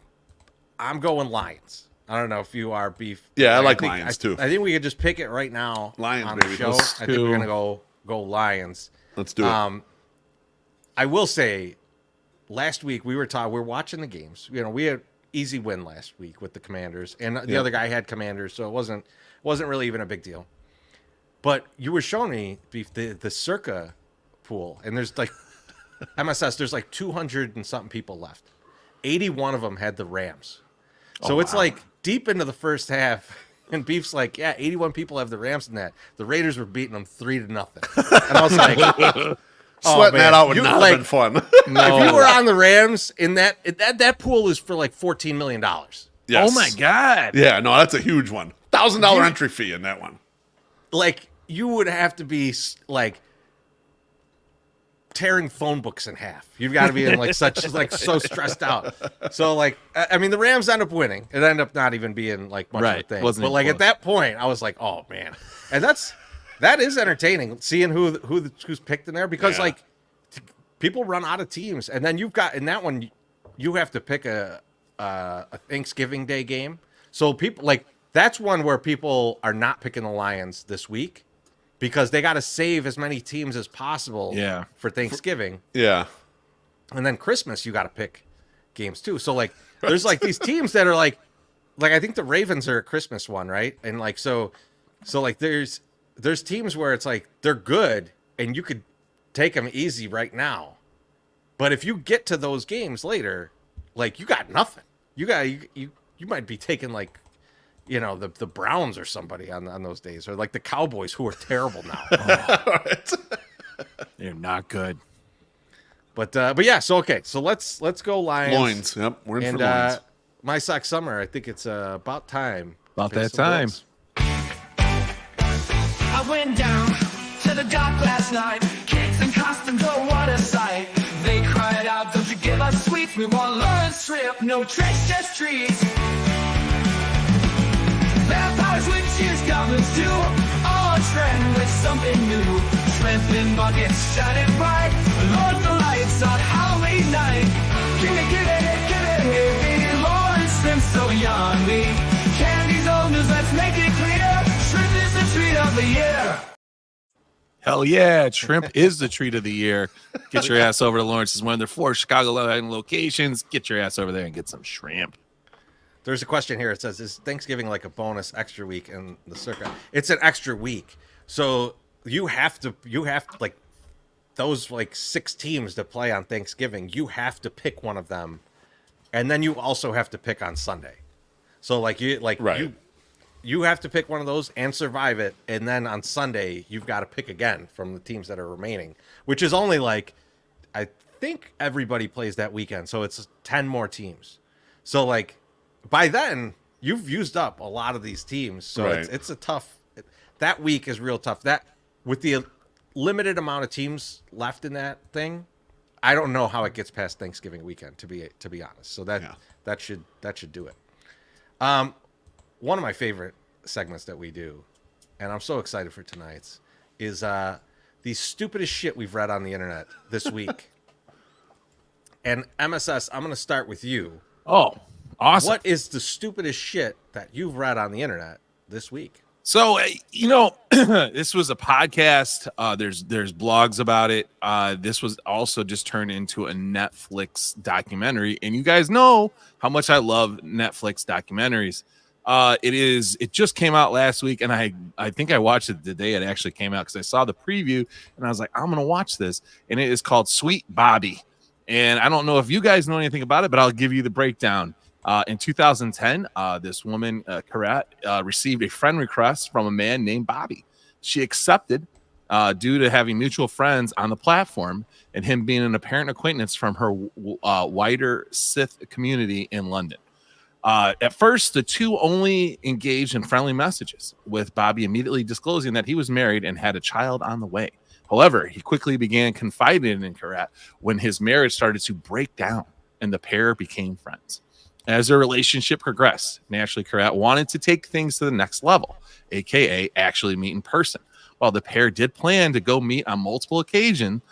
going Lions. I don't know if you are Beef. Yeah, I like Lions too. I think we could just pick it right now. Lions, on baby. the show. I think we're gonna go Lions. Let's do it. I will say, last week we were watching the games. You know, we had easy win last week with the Commanders, and the other guy had Commanders, so it wasn't really even a big deal. But you were showing me Beef the Circa pool, and there's like MSS. There's like 200 and something people left. 81 of them had the Rams. So it's like deep into the first half, and Beef's like, yeah, 81 people have the Rams in that. The Raiders were beating them 3-0. And I was like, sweating that out would not have been fun. No. If you were on the Rams in that pool is for like $14 million. Yes. Oh my God. Yeah, no, that's a huge one. $1,000 entry fee in that one. Like you would have to be like tearing phone books in half. You've got to be in like so stressed out. So like, I mean, the Rams end up winning. It ended up not even being like much of a thing. But like at that point, I was like, oh man, and that is entertaining seeing who's picked in there because like people run out of teams, and then you've got in that one you have to pick a Thanksgiving Day game. So people like that's one where people are not picking the Lions this week. Because they got to save as many teams as possible for Thanksgiving. Yeah. And then Christmas, you got to pick games too. So, like, there's, like, these teams that are, like I think the Ravens are a Christmas one, right? And, like, so like, there's teams where it's, like, they're good, and you could take them easy right now. But if you get to those games later, like, you got nothing. You might be taking, like, you know, the Browns or somebody on those days, or like the Cowboys who are terrible now. They're not good. But yeah, so okay, so let's go Lions. Yep, we're in for Lions. My Sock Summer, I think it's about time. About that time. I went down to the dock last night. Kids in costumes, oh what a sight. They cried out, don't you give us sweets. We want Lawrence strip, no tricks, just treats. Vampires, witches, goblins too, all trend with something new. Shrimp in buckets, shining bright. Lord the lights on Halloween night. Give it, baby. Lawrence shrimp so yummy. Candy's old news, let's make it clear. Shrimp is the treat of the year. Hell yeah, shrimp is the treat of the year. Get your ass over to Lawrence's, one of their 4 Chicagoland locations. Get your ass over there and get some shrimp. There's a question here. It says, is Thanksgiving like a bonus extra week in the Circa? It's an extra week. So you have to like those like 6 teams that play on Thanksgiving, you have to pick one of them. And then you also have to pick on Sunday. So like you have to pick one of those and survive it. And then on Sunday, you've got to pick again from the teams that are remaining, which is only like, I think everybody plays that weekend. So it's 10 more teams. So like, by then, you've used up a lot of these teams, so it's a tough. That week is real tough. That with the limited amount of teams left in that thing, I don't know how it gets past Thanksgiving weekend. To be honest, so that should do it. One of my favorite segments that we do, and I'm so excited for tonight's, is the stupidest shit we've read on the internet this week. And MSS, I'm going to start with you. Oh. Awesome. What is the stupidest shit that you've read on the internet this week? So, you know, this was a podcast. There's blogs about it. This was also just turned into a Netflix documentary. And you guys know how much I love Netflix documentaries. It just came out last week, and I think I watched it the day it actually came out because I saw the preview, and I was like, I'm going to watch this. And it is called Sweet Bobby. And I don't know if you guys know anything about it, but I'll give you the breakdown. In 2010, this woman, Karat, received a friend request from a man named Bobby. She accepted due to having mutual friends on the platform and him being an apparent acquaintance from her wider Sith community in London. At first, the two only engaged in friendly messages, with Bobby immediately disclosing that he was married and had a child on the way. However, he quickly began confiding in Karat when his marriage started to break down and the pair became friends. As their relationship progressed, naturally, Karat wanted to take things to the next level, aka actually meet in person. While the pair did plan to go meet on multiple occasions,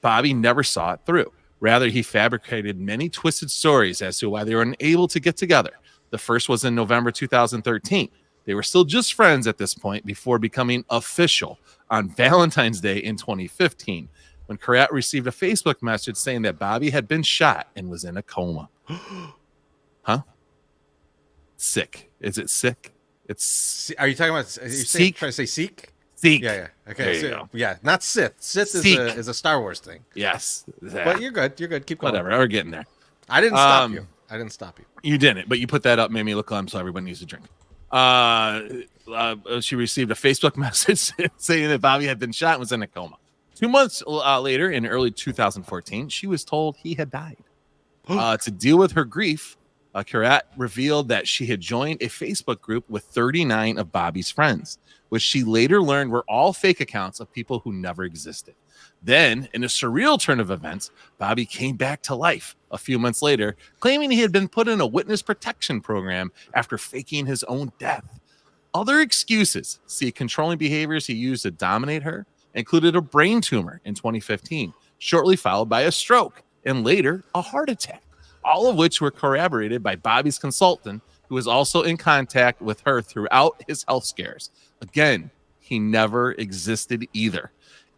Bobby never saw it through. Rather, he fabricated many twisted stories as to why they were unable to get together. The first was in November 2013. They were still just friends at this point before becoming official on Valentine's Day in 2015, when Karat received a Facebook message saying that Bobby had been shot and was in a coma. Huh? Sick. Is it sick? It's. Are you talking about? Are you Seek? trying to say seek? Seek. Yeah. Okay. There you go. Yeah, not Sith. Sith is a Star Wars thing. Yes. But you're good. You're good. Keep going. Whatever. We're getting there. I didn't stop you. I didn't stop you. You didn't, but you put that up, made me look glum, so everybody needs to drink. She received a Facebook message saying that Bobby had been shot and was in a coma. 2 months later, in early 2014, she was told he had died. To deal with her grief, Karat revealed that she had joined a Facebook group with 39 of Bobby's friends, which she later learned were all fake accounts of people who never existed. Then, in a surreal turn of events, Bobby came back to life a few months later, claiming he had been put in a witness protection program after faking his own death. Other excuses, controlling behaviors he used to dominate her, included a brain tumor in 2015, shortly followed by a stroke, and later a heart attack, all of which were corroborated by Bobby's consultant, who was also in contact with her throughout his health scares. Again, he never existed either.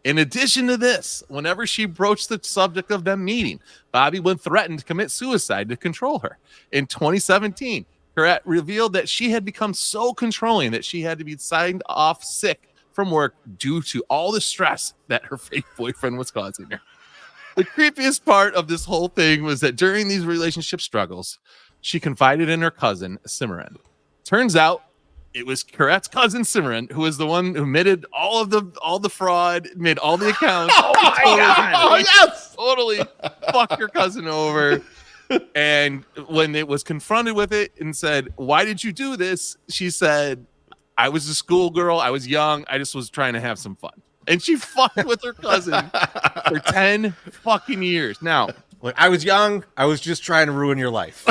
In addition to this, whenever she broached the subject of them meeting, Bobby would threaten to commit suicide to control her. In 2017, Karat revealed that she had become so controlling that she had to be signed off sick from work due to all the stress that her fake boyfriend was causing her. The creepiest part of this whole thing was that during these relationship struggles, she confided in her cousin, Simran. Turns out, it was Karat's cousin Simran who was the one who admitted all the fraud, made all the accounts. Oh my God! Oh yes, totally fucked your cousin over. And when it was confronted with it and said, "Why did you do this?" she said, "I was a schoolgirl. I was young. I just was trying to have some fun." And she fucked with her cousin for 10 fucking years. Now, look, I was young. I was just trying to ruin your life.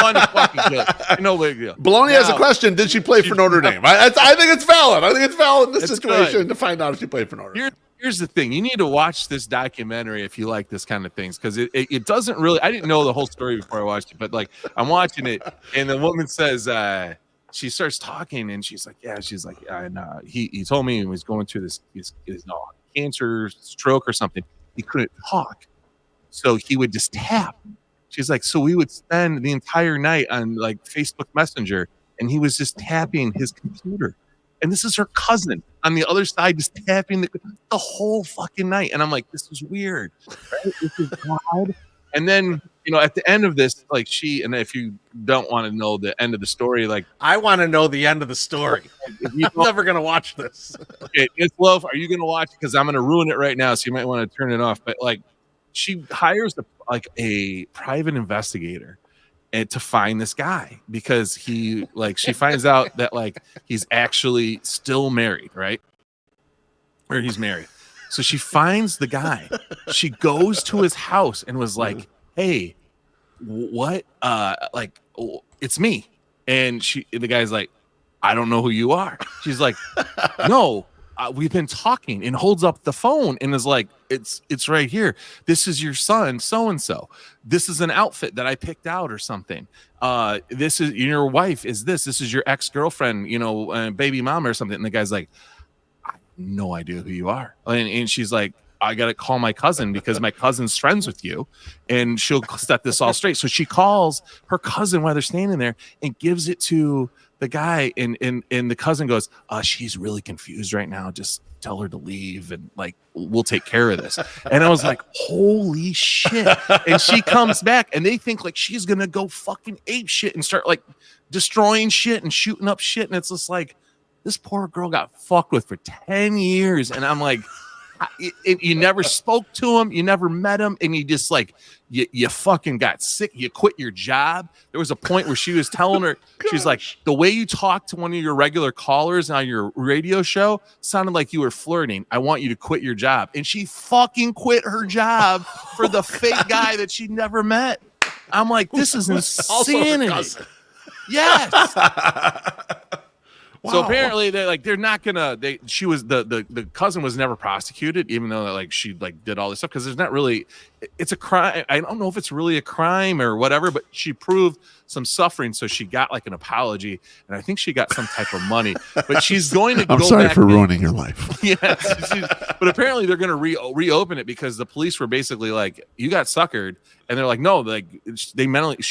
fun fucking good. No big deal. Baloney has a question. Did she play for Notre Dame? I think it's valid. I think it's valid in this situation to find out if she played for Notre Dame. Here's the thing. You need to watch this documentary if you like this kind of things, because it doesn't really, I didn't know the whole story before I watched it, but like I'm watching it and the woman says, she starts talking and she's like, and he told me he was going through this cancer, stroke or something. He couldn't talk. So he would just tap. She's like, so we would spend the entire night on like Facebook Messenger and he was just tapping his computer. And this is her cousin on the other side, just tapping the whole fucking night. And I'm like, this is weird. Right? This is odd. And then, at the end of this, like and if you don't want to know the end of the story, like I want to know the end of the story. I'm never going to watch this. Okay, it's love. Are you going to watch it? Because I'm going to ruin it right now. So you might want to turn it off. But like, she hires a private investigator and to find this guy because she finds out that like he's actually still married, right? Or he's married. So she finds the guy. She goes to his house and was like, "Hey, what? It's me." And the guy's like, "I don't know who you are." She's like, "No, we've been talking," and holds up the phone and is like, it's right here. This is your son, so and so. This is an outfit that I picked out or something. This is your wife. This is your ex-girlfriend, baby mama or something. And the guy's like, I have no idea who you are. And she's like, I got to call my cousin because my cousin's friends with you and she'll set this all straight. So she calls her cousin while they're standing there and gives it to the guy. And the cousin goes, she's really confused right now. Just tell her to leave and like, we'll take care of this. And I was like, holy shit. And she comes back and they think like she's going to go fucking ape shit and start like destroying shit and shooting up shit. And it's just like, this poor girl got fucked with for 10 years. And I'm like, You never spoke to him, you never met him, and you just like you fucking got sick. You quit your job. There was a point where she was telling her, she's like, the way you talk to one of your regular callers on your radio show sounded like you were flirting. I want you to quit your job. And she fucking quit her job for the fake guy that she never met. I'm like, this is insanity. Yes. Wow. So apparently they're not gonna. The cousin was never prosecuted, even though like she like did all this stuff, because there's not really. It's a crime. I don't know if it's really a crime or whatever, but she proved some suffering, so she got like an apology, and I think she got some type of money. But she's going to. I'm sorry for ruining your life. Yes, but apparently they're going to reopen it because the police were basically like, "You got suckered," and they're like, "No, like she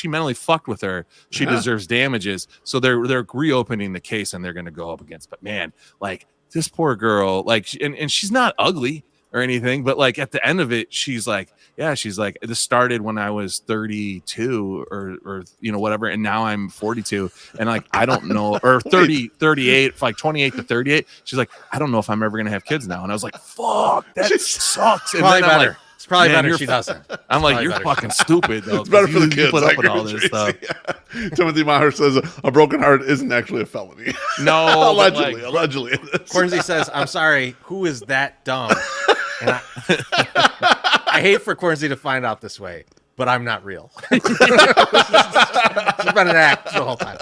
mentally fucked with her. She deserves damages." So they're reopening the case and they're going to go up against. But man, like this poor girl, like, and she's not ugly or anything, but like at the end of it, she's like, this started when I was 32 or whatever, and now I'm 42, and like I don't know, or 38, like 28 to 38. She's like, I don't know if I'm ever gonna have kids now, and I was like, fuck, that sucks. And then I'm like, it's probably better she doesn't. I'm like, you're fucking stupid though. It's better for the kids. Put up with all this stuff. Yeah. Timothy Maher says a broken heart isn't actually a felony. No, allegedly. Cornsey says, I'm sorry, who is that dumb? And I hate for Cornsey to find out this way, but I'm not real. It's been an act the whole time.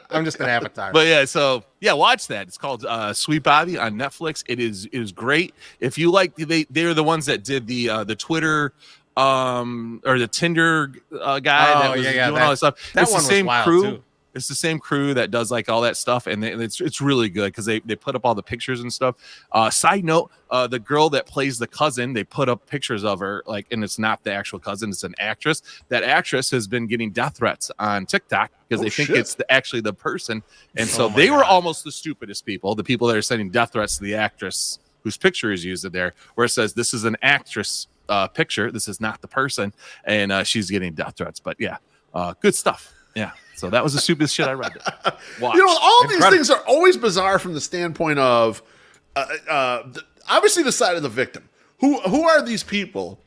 I'm just an avatar. But yeah, so yeah, watch that. It's called Sweet Bobby on Netflix. It is great. If you like, they're the ones that did the Twitter or the Tinder guy that was doing all this stuff. That one was same wild crew. too. It's the same crew that does like all that stuff, and it's really good because they put up all the pictures and stuff. Side note, the girl that plays the cousin, they put up pictures of her, like, and it's not the actual cousin, it's an actress. That actress has been getting death threats on TikTok because they think it's actually the person, and so they were almost the stupidest people, the people that are sending death threats to the actress whose picture is used in there, where it says this is an actress picture, this is not the person, and she's getting death threats. But yeah, good stuff. Yeah. So that was the stupidest shit I read. Watch. All these things are always bizarre from the standpoint of obviously the side of the victim. Who are these people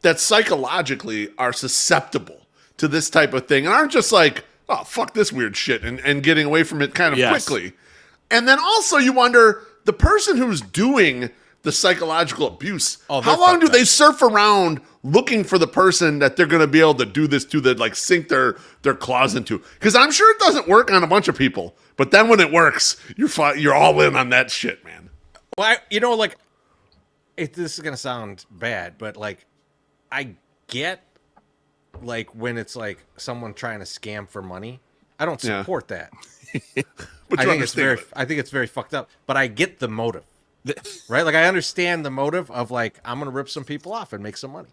that psychologically are susceptible to this type of thing and aren't just like, oh, fuck this weird shit and getting away from it kind of quickly. And then also you wonder, the person who's doing the psychological abuse, how long do they surf around looking for the person that they're going to be able to do this to, that like sink their claws into? Because I'm sure it doesn't work on a bunch of people, but then when it works, you're all in on that shit, man. Well, this is going to sound bad, but like I get like when it's like someone trying to scam for money. I don't support that. But I think it's very fucked up, but I get the motive. Right? Like I understand the motive of like, I'm going to rip some people off and make some money.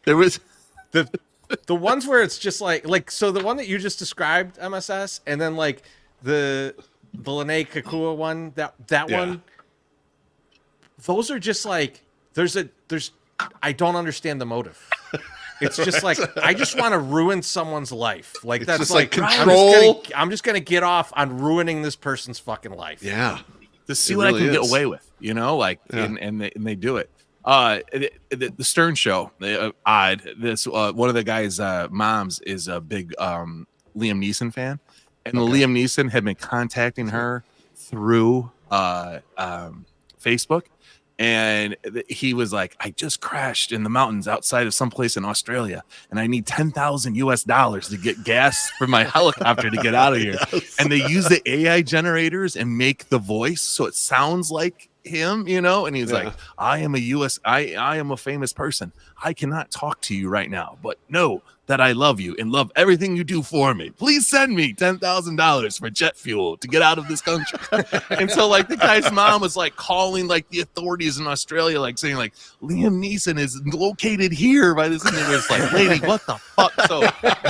There was the ones where it's just like, so the one that you just described, MSS, and then like the Lene Kakua one, that one, those are just like, I don't understand the motive. It's just like, I just want to ruin someone's life. Like, that's just like control. I'm just going to get off on ruining this person's fucking life. Yeah. To see what I can get away with, and they do it. The Stern Show, odd. This one of the guys' moms is a big Liam Neeson fan, and Liam Neeson had been contacting her through Facebook, and he was like, "I just crashed in the mountains outside of someplace in Australia, and I need $10,000 to get gas for my helicopter to get out of here." Yes. And they use the AI generators and make the voice so it sounds like him, and he's like, I am a famous person. I cannot talk to you right now, but know that I love you and love everything you do for me. Please send me $10,000 for jet fuel to get out of this country. And so like the guy's mom was like calling like the authorities in Australia, like saying like Liam Neeson is located here by this. And they were just like, lady, what the fuck? So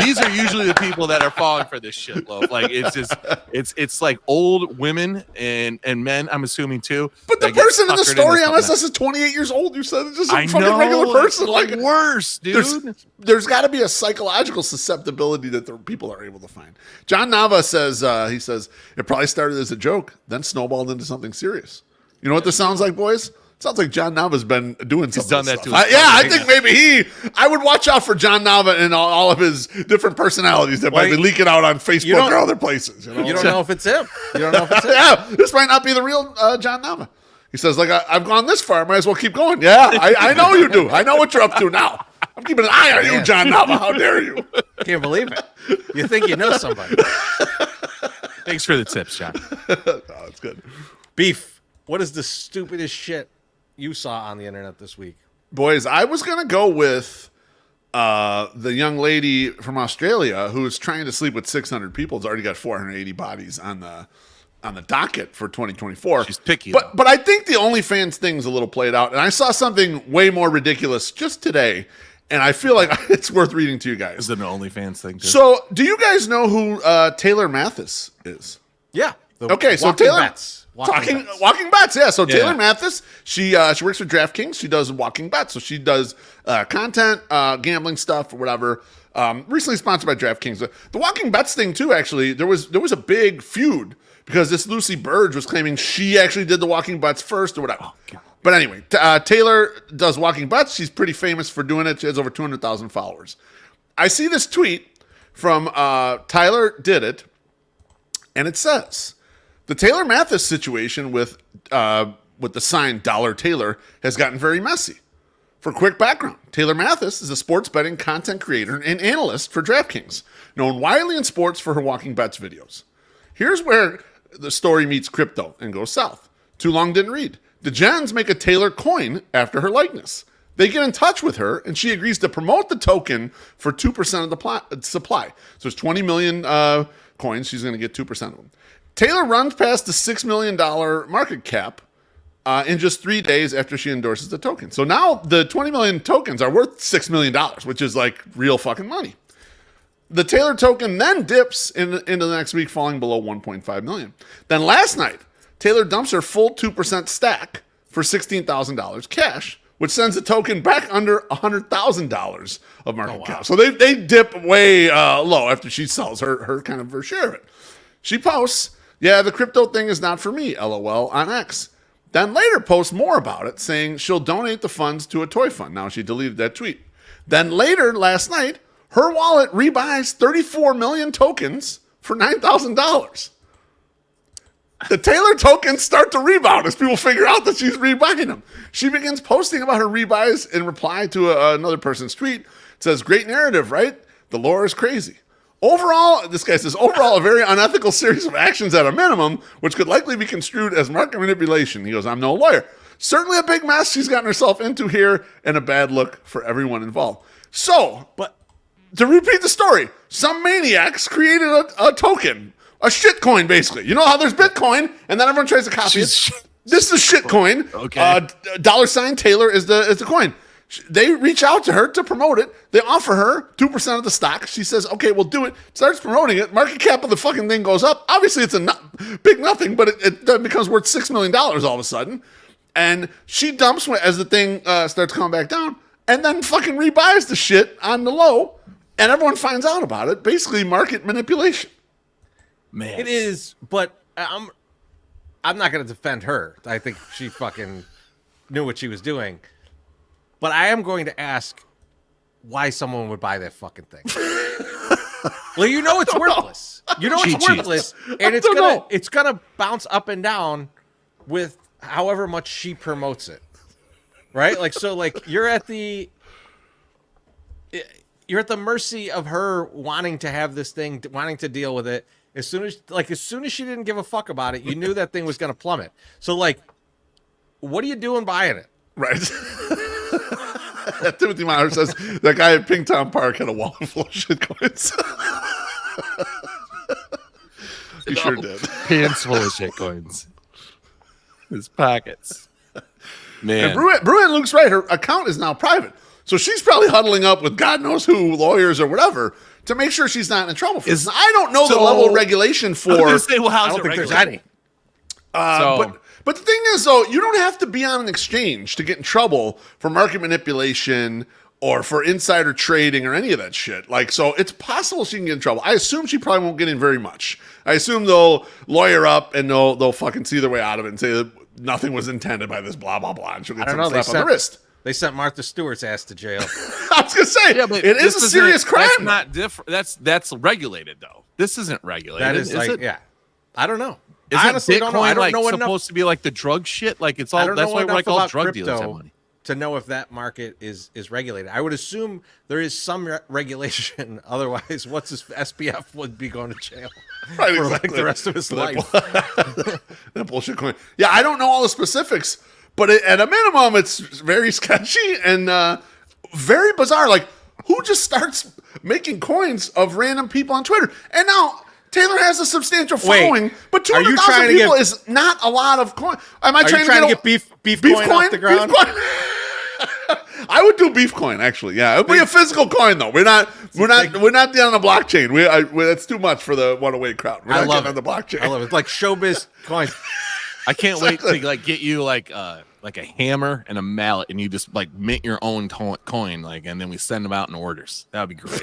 these are usually the people that are falling for this shit, love. Like it's just it's like old women and men, I'm assuming too. But the person in the story MSS is 28 years old. You said it's just a fucking regular person. Like worse, dude. There's got to be a psychological susceptibility that the people are able to find. John Nava says, it probably started as a joke, then snowballed into something serious. You know what this sounds like, boys? Sounds like John Nava's been doing something. done that too. I think maybe I would watch out for John Nava and all of his different personalities that might be leaking out on Facebook or other places. You don't know if it's him. You don't know if it's him. Yeah, this might not be the real John Nava. He says, like, I've gone this far, I might as well keep going. Yeah, I know you do. I know what you're up to now. I'm keeping an eye on you, John Nava. How dare you? Can't believe it. You think you know somebody. Thanks for the tips, John. That's good. Beef, what is the stupidest shit you saw on the internet this week? Boys, I was going to go with the young lady from Australia who is trying to sleep with 600 people. It's already got 480 bodies on the docket for 2024. She's picky. But I think the OnlyFans thing's a little played out. And I saw something way more ridiculous just today. And I feel like it's worth reading to you guys. Is it an OnlyFans thing, too? So, do you guys know who Taylor Mathis is? Yeah. Okay, so Taylor Taylor... Walking bets, yeah. So Taylor Yeah. Mathis, she works for DraftKings. She does walking bets. So she does content, gambling stuff, or whatever. Recently sponsored by DraftKings. The walking bets thing too. Actually, there was a big feud because this Lucy Burge was claiming she actually did the walking bets first or whatever. Oh, but anyway, Taylor does walking bets. She's pretty famous for doing it. She has over 200,000 followers. I see this tweet from Tyler Did It, and it says, the Taylor Mathis situation with the sign Dollar Taylor has gotten very messy. For quick background, Taylor Mathis is a sports betting content creator and analyst for DraftKings, known widely in sports for her walking bets videos. Here's where the story meets crypto and goes south. Too long didn't read. The Gens make a Taylor coin after her likeness. They get in touch with her, and she agrees to promote the token for 2% of the supply. So it's 20 million coins. She's going to get 2% of them. Taylor runs past the $6 million market cap in just 3 days after she endorses the token. So now the 20 million tokens are worth $6 million, which is like real fucking money. The Taylor token then dips into the next week, falling below 1.5 million. Then last night, Taylor dumps her full 2% stack for $16,000 cash, which sends the token back under $100,000 of market cap. So they dip way low after she sells her kind of her share of it. She posts, yeah, the crypto thing is not for me, LOL, on X. Then later posts more about it, saying she'll donate the funds to a toy fund. Now, she deleted that tweet. Then later, last night, her wallet rebuys 34 million tokens for $9,000. The Taylor tokens start to rebound as people figure out that she's rebuying them. She begins posting about her rebuys in reply to another person's tweet. It says, great narrative, right? The lore is crazy. Overall, this guy says, overall, a very unethical series of actions at a minimum, which could likely be construed as market manipulation. He goes, I'm no lawyer. Certainly a big mess she's gotten herself into here and a bad look for everyone involved. So, but to repeat the story, some maniacs created a token, a shit coin, basically. You know how there's Bitcoin, and then everyone tries to copy it? This is a shit coin. Okay. $ Taylor is the coin. They reach out to her to promote it. They offer her 2% of the stock. She says, okay, we'll do it. Starts promoting it. Market cap of the fucking thing goes up. Obviously, it's a big nothing, but it then becomes worth $6 million all of a sudden. And she dumps as the thing starts coming back down and then fucking rebuys the shit on the low. And everyone finds out about it. Basically, market manipulation. Man. It is, but I'm not going to defend her. I think she fucking knew what she was doing. But I am going to ask why someone would buy that fucking thing. Well, you know it's worthless. You know it's worthless, and it's gonna bounce up and down with however much she promotes it, right? Like so, like you're at the mercy of her wanting to have this thing, wanting to deal with it. As soon as she didn't give a fuck about it, you knew that thing was gonna plummet. So like, what are you doing buying it? Right. Timothy Meyer says that guy at Pingtown Park had a wallet full of shit coins. He sure did. Pants full of shit coins. His pockets. Man. And Bruin Luke's right. Her account is now private. So she's probably huddling up with God knows who, lawyers or whatever, to make sure she's not in trouble for this. I don't know the level of regulation for... I was gonna say, well, I don't think there's any. But the thing is, though, you don't have to be on an exchange to get in trouble for market manipulation or for insider trading or any of that shit. Like, so it's possible she can get in trouble. I assume she probably won't get in very much. I assume they'll lawyer up and they'll fucking see their way out of it and say that nothing was intended by this blah blah blah, and she'll get I some don't know. slap on the wrist. They sent Martha Stewart's ass to jail. I was gonna say, but it is a serious crime. That's not different. That's regulated though. This isn't regulated. That is like, it? yeah. I don't know. Is I honestly Bitcoin don't know. I don't know supposed enough. to be like the drug shit? Like it's all. I don't That's know why we're enough like all about drug dealers have crypto money. to know if that market is regulated. I would assume there is some regulation. Otherwise, what's his SPF would be going to jail Right, for exactly. like the rest of his life. That bullshit coin. Yeah, I don't know all the specifics, but at a minimum, it's very sketchy and very bizarre. Like, who just starts making coins of random people on Twitter? And now Taylor has a substantial following, but are you 200,000 trying to people get- is not a lot of coin. Am I Are you trying to get beef coin off the ground? Beef coin? I would do beef coin actually. Yeah, it would be a physical coin though. We're not on the blockchain. That's too much for the 108 crowd. We're I not love getting on the blockchain. I love it. It's like showbiz coins. I can't wait to like get you like a hammer and a mallet, and you just like mint your own coin, like, and then we send them out in orders. That would be great.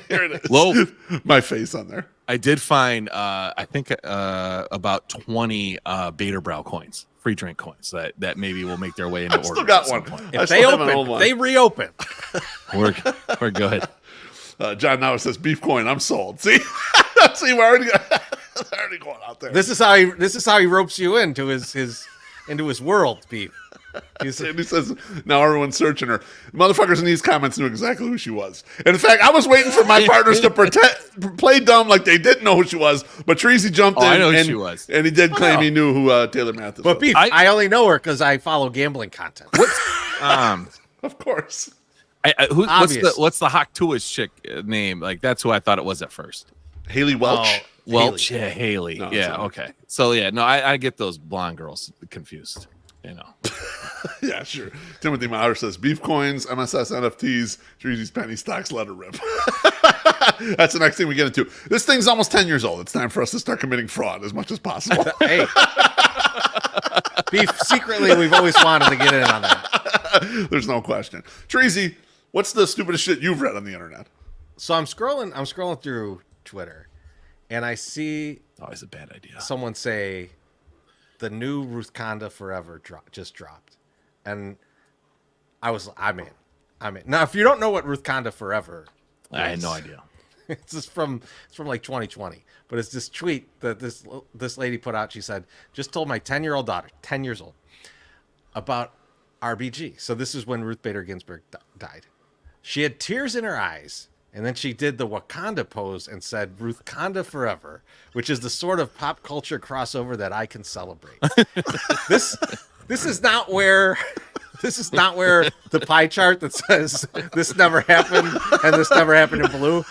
Here it is. Low. My face on there. I did find I think about 20 Beta Brow coins, free drink coins that maybe will make their way into I've orders. still got at some one. point. I If still have an old one. they reopen. We're good. John now says beef coin. I'm sold. See, see, we're already going out there. This is how he ropes you into his world, Beef. And he says, now everyone's searching her. Motherfuckers in these comments knew exactly who she was. And in fact, I was waiting for my partners to play dumb like they didn't know who she was, but Treasy jumped in. I know who and, she was. And he did claim he knew who Taylor Mathis But was. Beef, I only know her because I follow gambling content. Of course. What's the Haktuish chick name? Like that's who I thought it was at first. Haley Welch. Welch, yeah, Haley. No, Yeah, sorry. okay. So yeah, no, I get those blonde girls confused. You know. Yeah, sure. Timothy Maurer says beef coins, MSS NFTs, Treasy's penny stocks, let her rip. That's the next thing we get into. This thing's almost 10 years old. It's time for us to start committing fraud as much as possible. Hey, Beef. Secretly, we've always wanted to get in on that. There's no question. Treasy, what's the stupidest shit you've read on the internet? So I'm scrolling through Twitter, and I see Always a bad idea. someone say the new Ruth Conda Forever just dropped, and I'm in. Now, if you don't know what Ruth Conda Forever is, I had no idea. it's from like 2020, but it's this tweet that this lady put out. She said, just told my 10-year-old daughter, 10 years old, about RBG. So this is when Ruth Bader Ginsburg died. She had tears in her eyes, and then she did the Wakanda pose and said, Ruth Conda Forever, which is the sort of pop culture crossover that I can celebrate. This is not where the pie chart that says this never happened and this never happened in blue.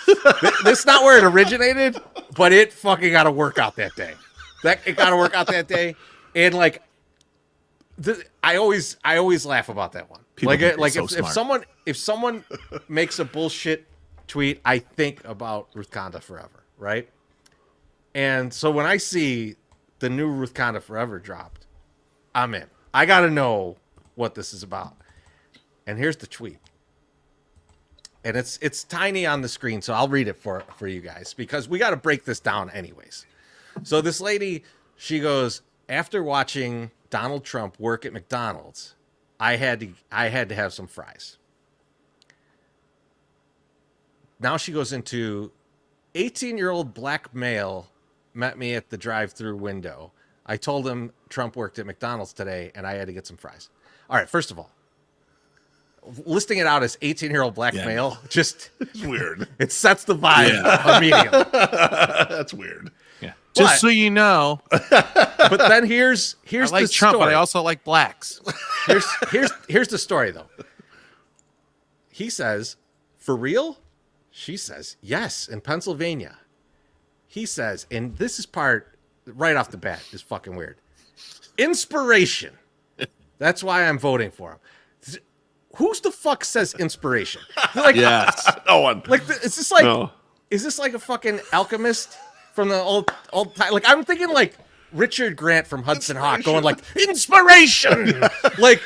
This is not where it originated, but it fucking got to work out that day. It got to work out that day, and like, I always laugh about that one. People think Like they're so if someone makes a bullshit tweet, I think about Ruth Conda Forever, right? And so when I see the new Ruth Conda Forever dropped, I'm in. I got to know what this is about. And here's the tweet. And it's tiny on the screen, so I'll read it for you guys because we got to break this down anyways. So this lady, she goes, after watching Donald Trump work at McDonald's, I had to have some fries. Now she goes into 18-year-old black male met me at the drive-through window. I told him Trump worked at McDonald's today and I had to get some fries. All right, first of all, listing it out as 18-year-old black male, just It's weird. it sets the vibe immediately. That's weird. Yeah. Just so you know, But then here's I like the Trump, story. but I also like blacks. Here's the story though. He says, "For real?" She says, "Yes, in Pennsylvania." He says, and this is part right off the bat is fucking weird. Inspiration. That's why I'm voting for him. Who's the fuck says inspiration? Like, Yes. No one. like is this like No. is this like a fucking alchemist from the old time? Like I'm thinking like Richard Grant from Hudson Hawk going like inspiration. like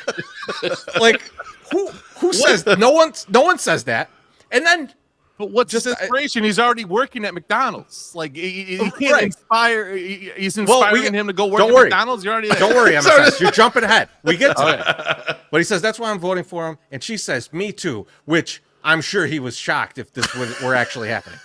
who says no one says that. And then But what's Just- his inspiration? He's already working at McDonald's. Like he can't Right. inspire. He's inspiring him to go work don't at worry. McDonald's. You're already there. Don't worry, MSS. You're jumping ahead. We get to it. But he says, that's why I'm voting for him. And she says, me too, which I'm sure he was shocked if this were actually happening.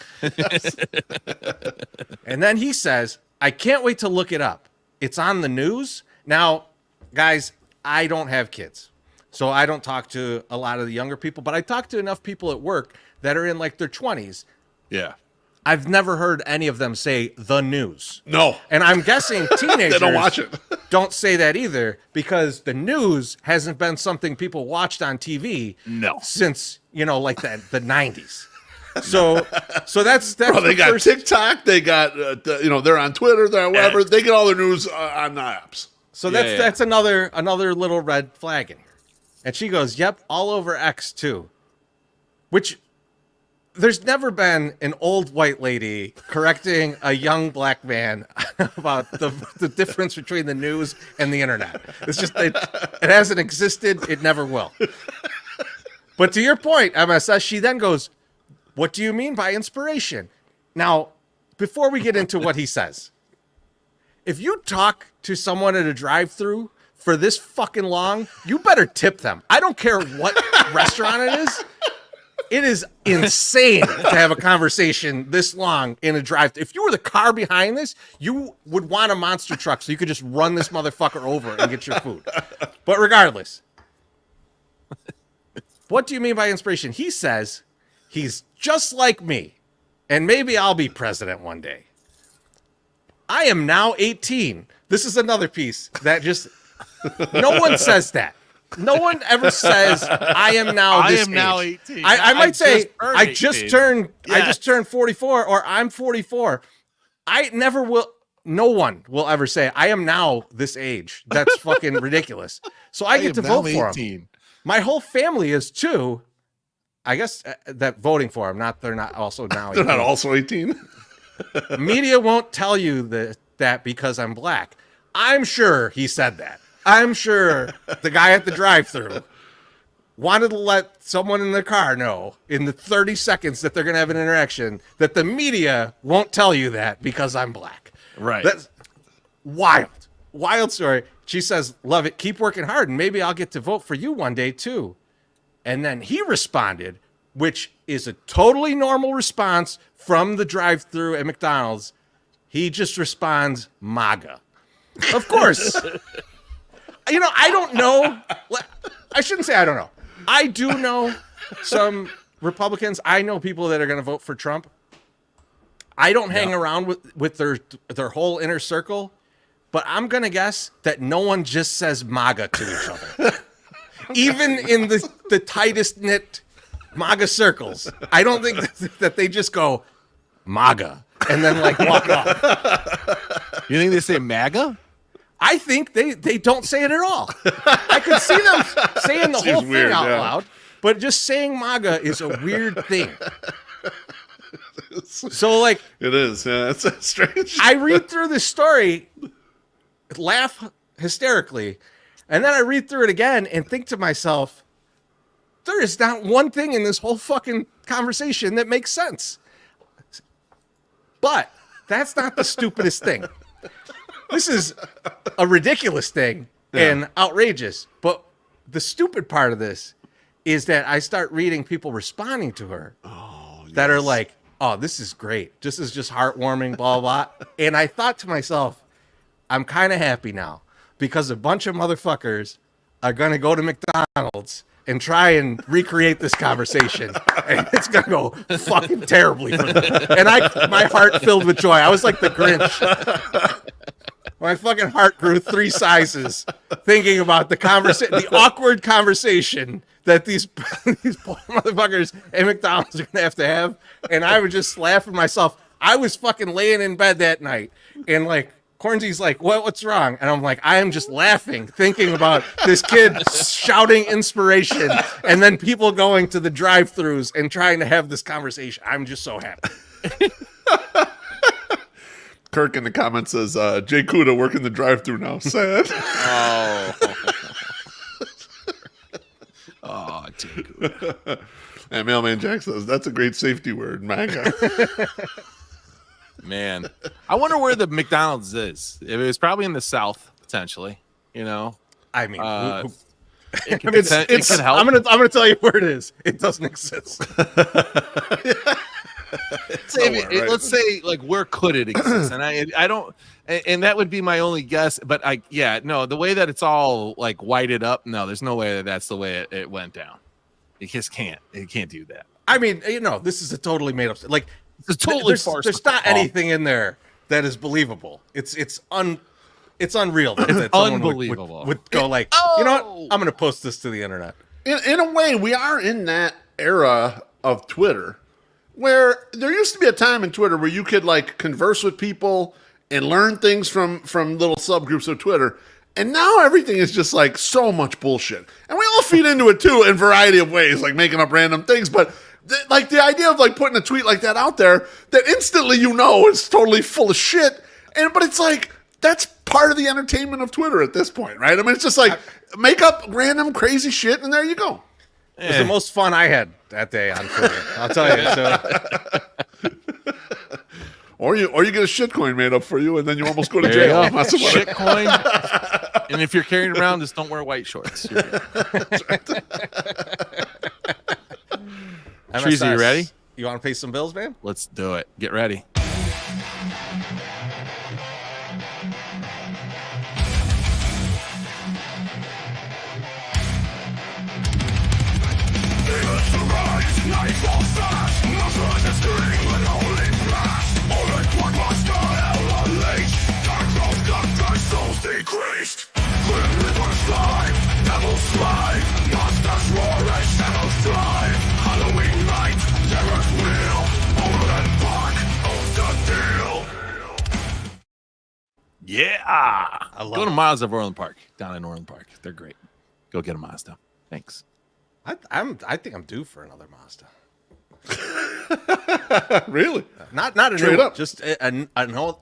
And then he says, I can't wait to look it up. It's on the news. Now, guys, I don't have kids. So I don't talk to a lot of the younger people, but I talk to enough people at work that are in like their 20s. Yeah. I've never heard any of them say the news. No. And I'm guessing teenagers They don't watch it. don't say that either, because the news hasn't been something people watched on TV since, like the 90s. So that's Bro, they the got first- TikTok. They got, they're on Twitter. They're on whatever. They get all their news on the apps. So that's another little red flag in here. And she goes, yep, all over X too. Which there's never been an old white lady correcting a young black man about the difference between the news and the internet. It's just, it hasn't existed. It never will. But to your point, MSS, she then goes, what do you mean by inspiration? Now, before we get into what he says, if you talk to someone at a drive-thru for this fucking long, you better tip them. I don't care what restaurant it is. It is insane to have a conversation this long in a drive. If you were the car behind this, you would want a monster truck so you could just run this motherfucker over and get your food. But regardless, what do you mean by inspiration? He says he's just like me, and maybe I'll be president one day. I am now 18. This is another piece that just, no one says that. No one ever says, I am now this age. now 18. I might say, I 18. just turned 44, or I'm 44. I never will. No one will ever say, I am now this age. That's fucking ridiculous. So I get to vote for him. My whole family is too. I guess that voting for him, they're not also now 18. They're not also 18. Media won't tell you that because I'm black. I'm sure he said that. I'm sure the guy at the drive-thru wanted to let someone in the car know in the 30 seconds that they're going to have an interaction that the media won't tell you that because I'm black. Right. That's wild. Wild story. She says, love it. Keep working hard, and maybe I'll get to vote for you one day, too. And then he responded, which is a totally normal response from the drive-thru at McDonald's. He just responds, MAGA. Of course. I don't know. I shouldn't say I don't know. I do know some Republicans. I know people that are going to vote for Trump. I don't hang around with their whole inner circle, but I'm going to guess that no one just says MAGA to each other. Even in the tightest knit MAGA circles, I don't think that they just go MAGA and then walk off. You think they say MAGA? I think they don't say it at all. I could see them saying the whole thing weird, out yeah. loud, but just saying MAGA is a weird thing. So It is. Yeah, it's strange. I read through this story, laugh hysterically, and then I read through it again and think to myself, there is not one thing in this whole fucking conversation that makes sense. But that's not the stupidest thing. This is a ridiculous thing and outrageous. But the stupid part of this is that I start reading people responding to her that are like, oh, this is great. This is just heartwarming, blah, blah, blah. And I thought to myself, I'm kind of happy now because a bunch of motherfuckers are going to go to McDonald's and try and recreate this conversation. And it's going to go fucking terribly for them. And my heart filled with joy. I was like the Grinch. My fucking heart grew 3 sizes thinking about the awkward conversation that these poor motherfuckers at McDonald's are going to have. And I would just laugh at myself. I was fucking laying in bed that night and Cornsy's like, what's wrong? And I'm like, I am just laughing, thinking about this kid shouting inspiration and then people going to the drive-thrus and trying to have this conversation. I'm just so happy. Kirk in the comments says, Jay Kuda working the drive-thru now. Sad. Oh, Jay Kuda. And Mailman Jack says that's a great safety word, MAGA. Man, I wonder where the McDonald's is. It was probably in the South, potentially. You know, I mean, it can help. I'm gonna tell you where it is. It doesn't exist. Let's say, like, where could it exist? And I don't, and that would be my only guess. But the way that it's all like whited up, no, there's no way that's the way it went down. It just can't. It can't do that. I mean, this is a totally made up. Like, it's totally there's not anything in there that is believable. It's unreal. That Unbelievable. Would go like, you know what? I'm gonna post this to the internet. In a way, we are in that era of Twitter where there used to be a time in Twitter where you could like converse with people and learn things from little subgroups of Twitter. And now everything is just like so much bullshit. And we all feed into it too in a variety of ways, like making up random things. But like the idea of like putting a tweet like that out there that instantly is totally full of shit. But it's like, that's part of the entertainment of Twitter at this point, right? I mean, it's just like make up random crazy shit and there you go. It was the most fun I had that day on Twitter. I'll tell you. So. Or you get a shit coin made up for you, and then you almost go to jail. Shit coin. And if you're carrying around, just don't wear white shorts. Treasy, you ready? You want to pay some bills, man? Let's do it. Get ready. Yeah. Go to Mazda of Orland Park, down in Orland Park. They're great. Go get a Mazda. Thanks. I think I'm due for another Mazda. Really? Not a Trade new up. one, just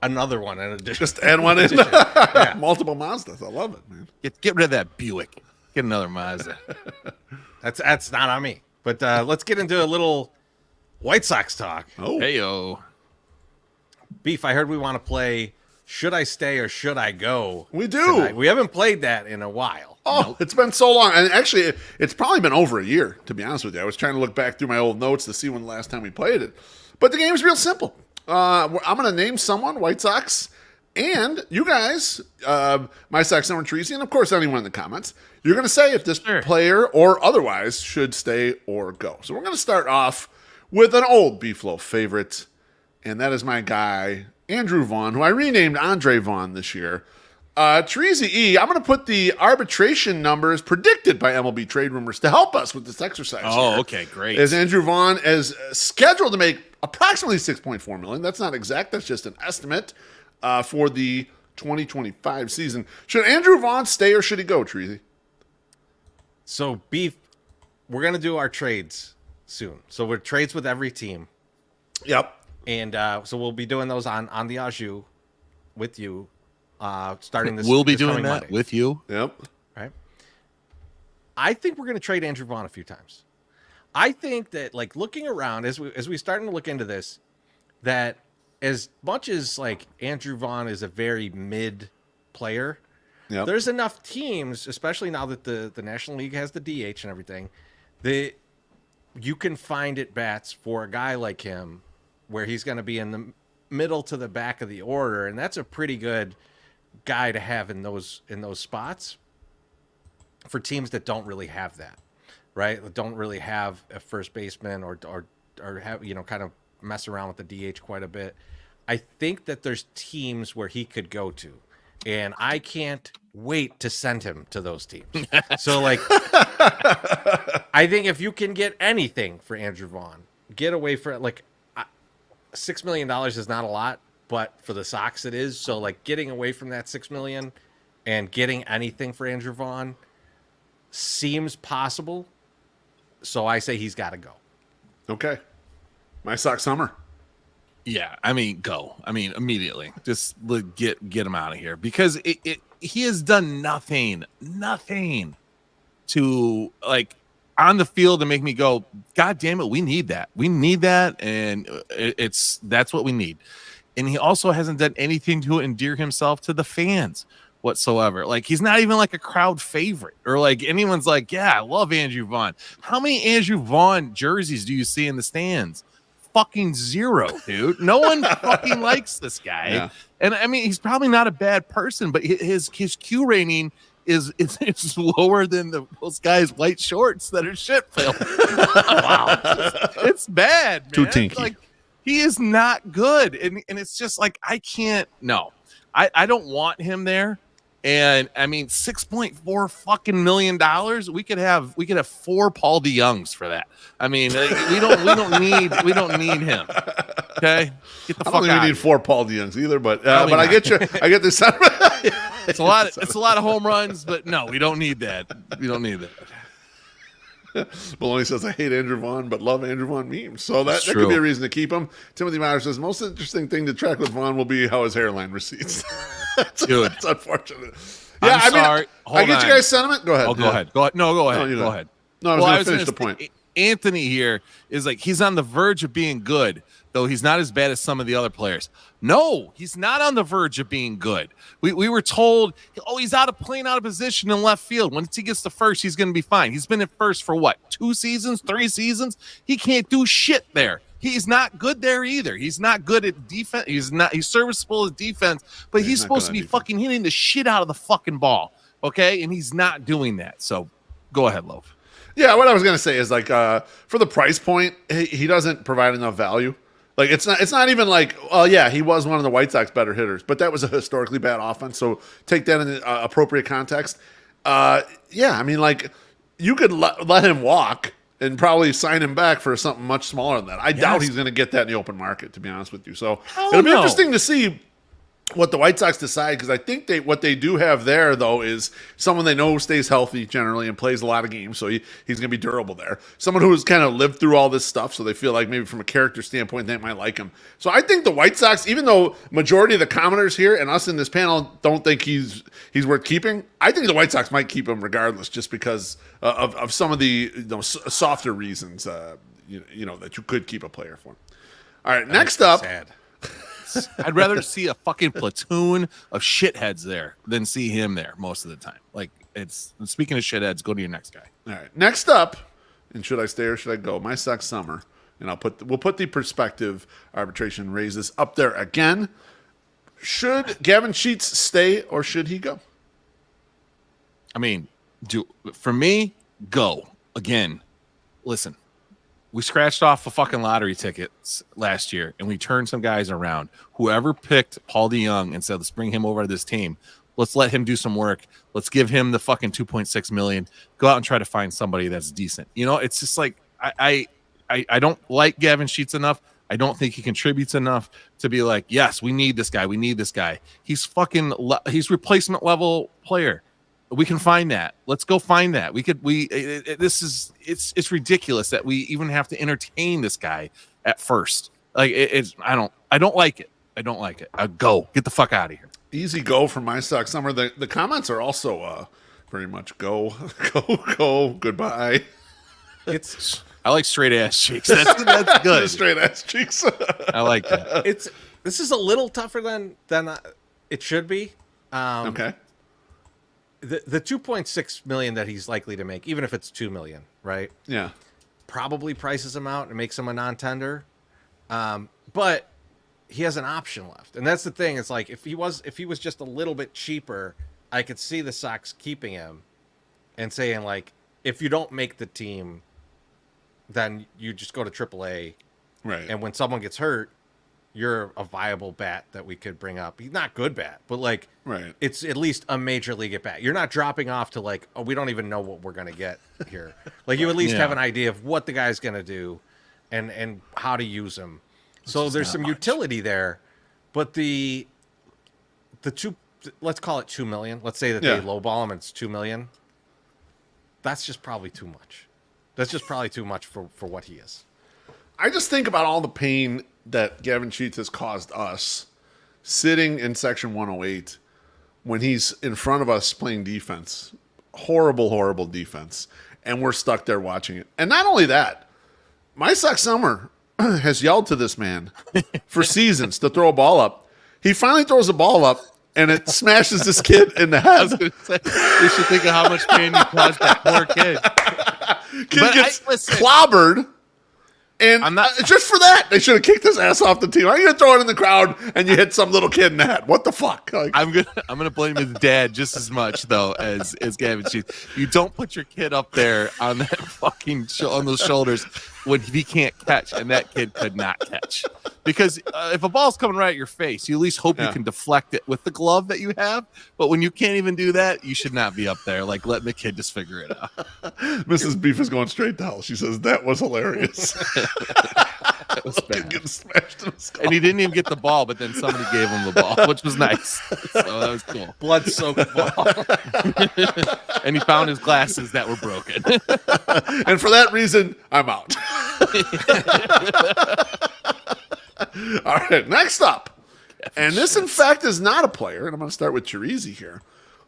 another one in addition. Just add one in. Yeah. Multiple Mazdas. I love it, man. Get rid of that Buick. Get another Mazda. That's not on me. But let's get into a little White Sox talk. Oh, Heyo. Beef, I heard we want to play Should I Stay or Should I Go? we do. tonight. We haven't played that in a while. Oh, it's been so long. And actually, it's probably been over a year, to be honest with you. I was trying to look back through my old notes to see when the last time we played it. But the game's real simple. I'm going to name someone, White Sox, and you guys, my Sox number Treasy, and of course anyone in the comments, you're going to say if this player or otherwise should stay or go. So we're going to start off with an old Beeflo favorite, and that is my guy, Andrew Vaughn, who I renamed Andre Vaughn this year. Treasy E, I'm going to put the arbitration numbers predicted by MLB Trade Rumors to help us with this exercise. Oh, here. okay, great. As Andrew Vaughn is scheduled to make approximately $6.4 million. That's not exact. That's just an estimate for the 2025 season. Should Andrew Vaughn stay or should he go, Treasy? So, Beef, we're going to do our trades soon. So we're trades with every team. Yep. And so we'll be doing those on theAju with you starting this We'll be this doing coming that Monday, with you. Yep. right? I think we're going to trade Andrew Vaughn a few times. I think that, like, looking around as we starting to look into this, that as much as like Andrew Vaughn is a very mid player, Yep. there's enough teams, especially now that the National League has the DH and everything, that you can find at bats for a guy like him where he's going to be in the middle to the back of the order, and that's a pretty good guy to have in those spots for teams that don't really have that, right? That don't really have a first baseman or have, kind of mess around with the DH quite a bit. I think that there's teams where he could go to, and I can't wait to send him to those teams. So, like, I think if you can get anything for Andrew Vaughn, get away from, like, $6 million is not a lot, but for the Sox it is. So, like, getting away from that $6 million and getting anything for Andrew Vaughn seems possible. So I say he's got to go. Okay. My Sox summer. Yeah, I mean, go. I mean, immediately. Just get him out of here because he has done nothing to, like, on the field to make me go, God damn it, we need that. We need that, and that's what we need. And he also hasn't done anything to endear himself to the fans whatsoever. Like, he's not even like a crowd favorite, or like anyone's like, yeah, I love Andrew Vaughn. How many Andrew Vaughn jerseys do you see in the stands? Fucking zero, dude. No one fucking likes this guy. Yeah. And I mean, he's probably not a bad person, but his Q rating is lower than those guys' white shorts that are shit filled. Wow, it's bad, man. Too tinky. Like, he is not good, and it's just like, I can't. No, I don't want him there. And I mean, $6.4 fucking million. We could have 4 Paul DeYoungs for that. I mean, we don't need him. Okay, get the fuck out. I don't think we need 4 Paul DeYoungs either, but I get you. I get this. It's a lot of home runs, but no, we don't need that. We don't need that. Maloney says, I hate Andrew Vaughn, but love Andrew Vaughn memes. So that could be a reason to keep him. Timothy Myers says, most interesting thing to track with Vaughn will be how his hairline recedes. Dude, that's unfortunate. Yeah, I'm sorry. I get you guys' sentiment. Go ahead. Oh, go ahead. Go ahead. No, go ahead. Go ahead. No, I was going to finish the point. Anthony here is like, he's on the verge of being good, though he's not as bad as some of the other players. No, he's not on the verge of being good. We were told, he's playing out of position in left field. Once he gets to first, he's going to be fine. He's been at first for what, 2 seasons, 3 seasons? He can't do shit there. He's not good there either. He's not good at defense. He's serviceable at defense, but he's supposed to be fucking hitting the shit out of the fucking ball. Okay? And he's not doing that. So go ahead, Loaf. Yeah, what I was going to say is, like, for the price point, he doesn't provide enough value. Like, it's not even like, well, yeah, he was one of the White Sox better hitters, but that was a historically bad offense. So take that in the appropriate context. Yeah, I mean, like, you could let him walk and probably sign him back for something much smaller than that. I doubt he's going to get that in the open market, to be honest with you. So it'll be interesting to see what the White Sox decide, because I think what they do have there, though, is someone they know stays healthy generally and plays a lot of games, so he's going to be durable there. Someone who's kind of lived through all this stuff, so they feel like maybe from a character standpoint they might like him. So I think the White Sox, even though majority of the commenters here and us in this panel don't think he's worth keeping, I think the White Sox might keep him regardless, just because of some of the softer reasons that you could keep a player for. All right, next up. Sad. I'd rather see a fucking platoon of shitheads there than see him there most of the time. Like, speaking of shitheads, go to your next guy. All right. Next up, and should I stay or should I go? My Sox summer, and we'll put the perspective arbitration raises up there again. Should Gavin Sheets stay or should he go? I mean, for me, go again. Listen. We scratched off a fucking lottery tickets last year, and we turned some guys around. Whoever picked Paul DeYoung and said, let's bring him over to this team. Let's let him do some work. Let's give him the fucking $2.6 million. Go out and try to find somebody that's decent. It's just like, I don't like Gavin Sheets enough. I don't think he contributes enough to be like, yes, we need this guy. We need this guy. He's he's replacement level player. We can find that. Let's go find that. It's ridiculous that we even have to entertain this guy at first. Like, I don't like it. I don't like it. Go get the fuck out of here. Easy go from my Sox summer. The comments are also pretty much go, goodbye. I like straight ass cheeks. That's good. Straight ass cheeks. I like that. This is a little tougher than it should be. Okay. The $2.6 million that he's likely to make, even if it's $2 million, right? Yeah, probably prices him out and makes him a non-tender. But he has an option left, and that's the thing. It's like if he was just a little bit cheaper, I could see the Sox keeping him and saying, like, if you don't make the team, then you just go to AAA, right? And when someone gets hurt, you're a viable bat that we could bring up. He's not good bat, but like, right. It's at least a major league at bat. You're not dropping off to like, we don't even know what we're going to get here. Like, you at least have an idea of what the guy's going to do and how to use him. So there's some utility there, but the two, let's call it 2 million. Let's say that they lowball him and it's 2 million. That's just probably too much. That's just probably too much for what he is. I just think about all the pain that Gavin Sheets has caused us sitting in section 108 when he's in front of us playing defense horrible defense, and we're stuck there watching it. And not only that, my Sox Summer has yelled to this man for seasons to throw a ball up. He finally throws a ball up, and it smashes this kid in the I was head. going to say, you should think of how much pain you caused that poor kid. Kid gets listen. clobbered. And I'm not- just for that, they should have kicked his ass off the team. How are you gonna throw it in the crowd and you hit some little kid in the head? What the fuck? Like, I'm gonna blame his dad just as much though as Gavin Cheese. You don't put your kid up there on that fucking on those shoulders when he can't catch, and that kid could not catch. Because if a ball's coming right at your face, you at least hope you can deflect it with the glove that you have. But when you can't even do that, you should not be up there. Like, letting the kid just figure it out. Mrs. Beef is going straight to hell. She says that was hilarious. That was bad. Getting smashed in the skull. And he didn't even get the ball, but then somebody gave him the ball, which was nice. So that was cool. Blood-soaked ball. And he found his glasses that were broken. And for that reason, I'm out. All right, next up. And this, in fact, is not a player. And I'm going to start with Chirizi here.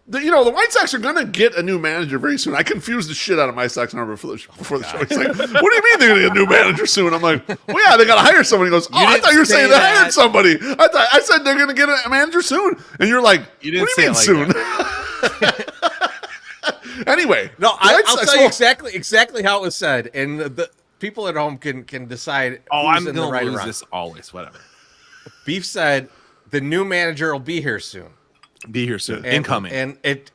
The White Sox are going to get a new manager very soon. I confused the shit out of my Sox number before the show. He's like, what do you mean they're going to get a new manager soon? I'm like, well, yeah, they got to hire somebody. He goes, oh, I thought you were saying they hired somebody. I said they're going to get a manager soon. And you're like, You didn't what do you say mean it like soon? Anyway. No, the White I'll Sox tell you will- exactly how it was said, and the people at home can decide. Oh, who's I'm in the going right to or lose wrong. this always. Whatever. Beef said the new manager will be here soon. Be here soon. And, Incoming. And it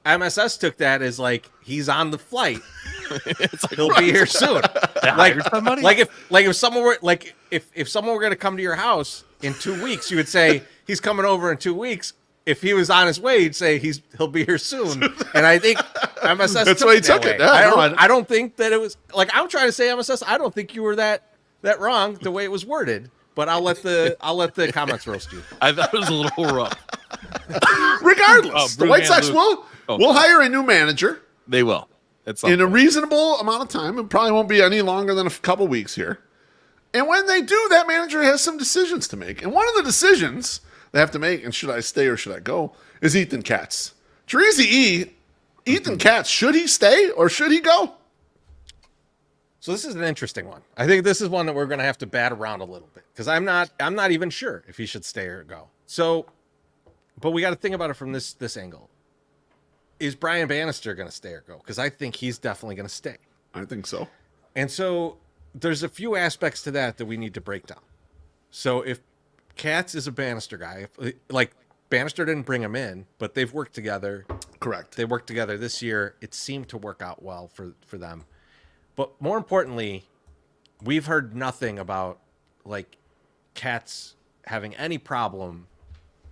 MSS took that as like he's on the flight. It's like, He'll be here soon. hired somebody? Like if someone were if someone were going to come to your house in 2 weeks, you would say he's coming over in 2 weeks. If he was on his way, you'd say he'll be here soon. And I think MSS That's took why he it that took it. way. Yeah, I don't think that it was like I'm trying to say MSS. I don't think you were that wrong the way it was worded. But I'll let the comments roast you. I thought it was a little rough. Regardless, the White Sox will hire a new manager They will. At some in a point. reasonable amount of time. It probably won't be any longer than a couple weeks here. And when they do, that manager has some decisions to make. And one of the decisions they have to make, and should I stay or should I go, is Ethan Katz. Ethan Katz, should he stay or should he go? So this is an interesting one. I think this is one that we're going to have to bat around a little bit because I'm not even sure if he should stay or go. So, but we got to think about it from this angle. Is Brian Bannister going to stay or go? Because I think he's definitely going to stay. I think so. And so there's a few aspects to that we need to break down. So if Katz is a Bannister guy, like Bannister didn't bring him in, but they've worked together. Correct. They worked together this year. It seemed to work out well for them. But more importantly, we've heard nothing about like Katz having any problem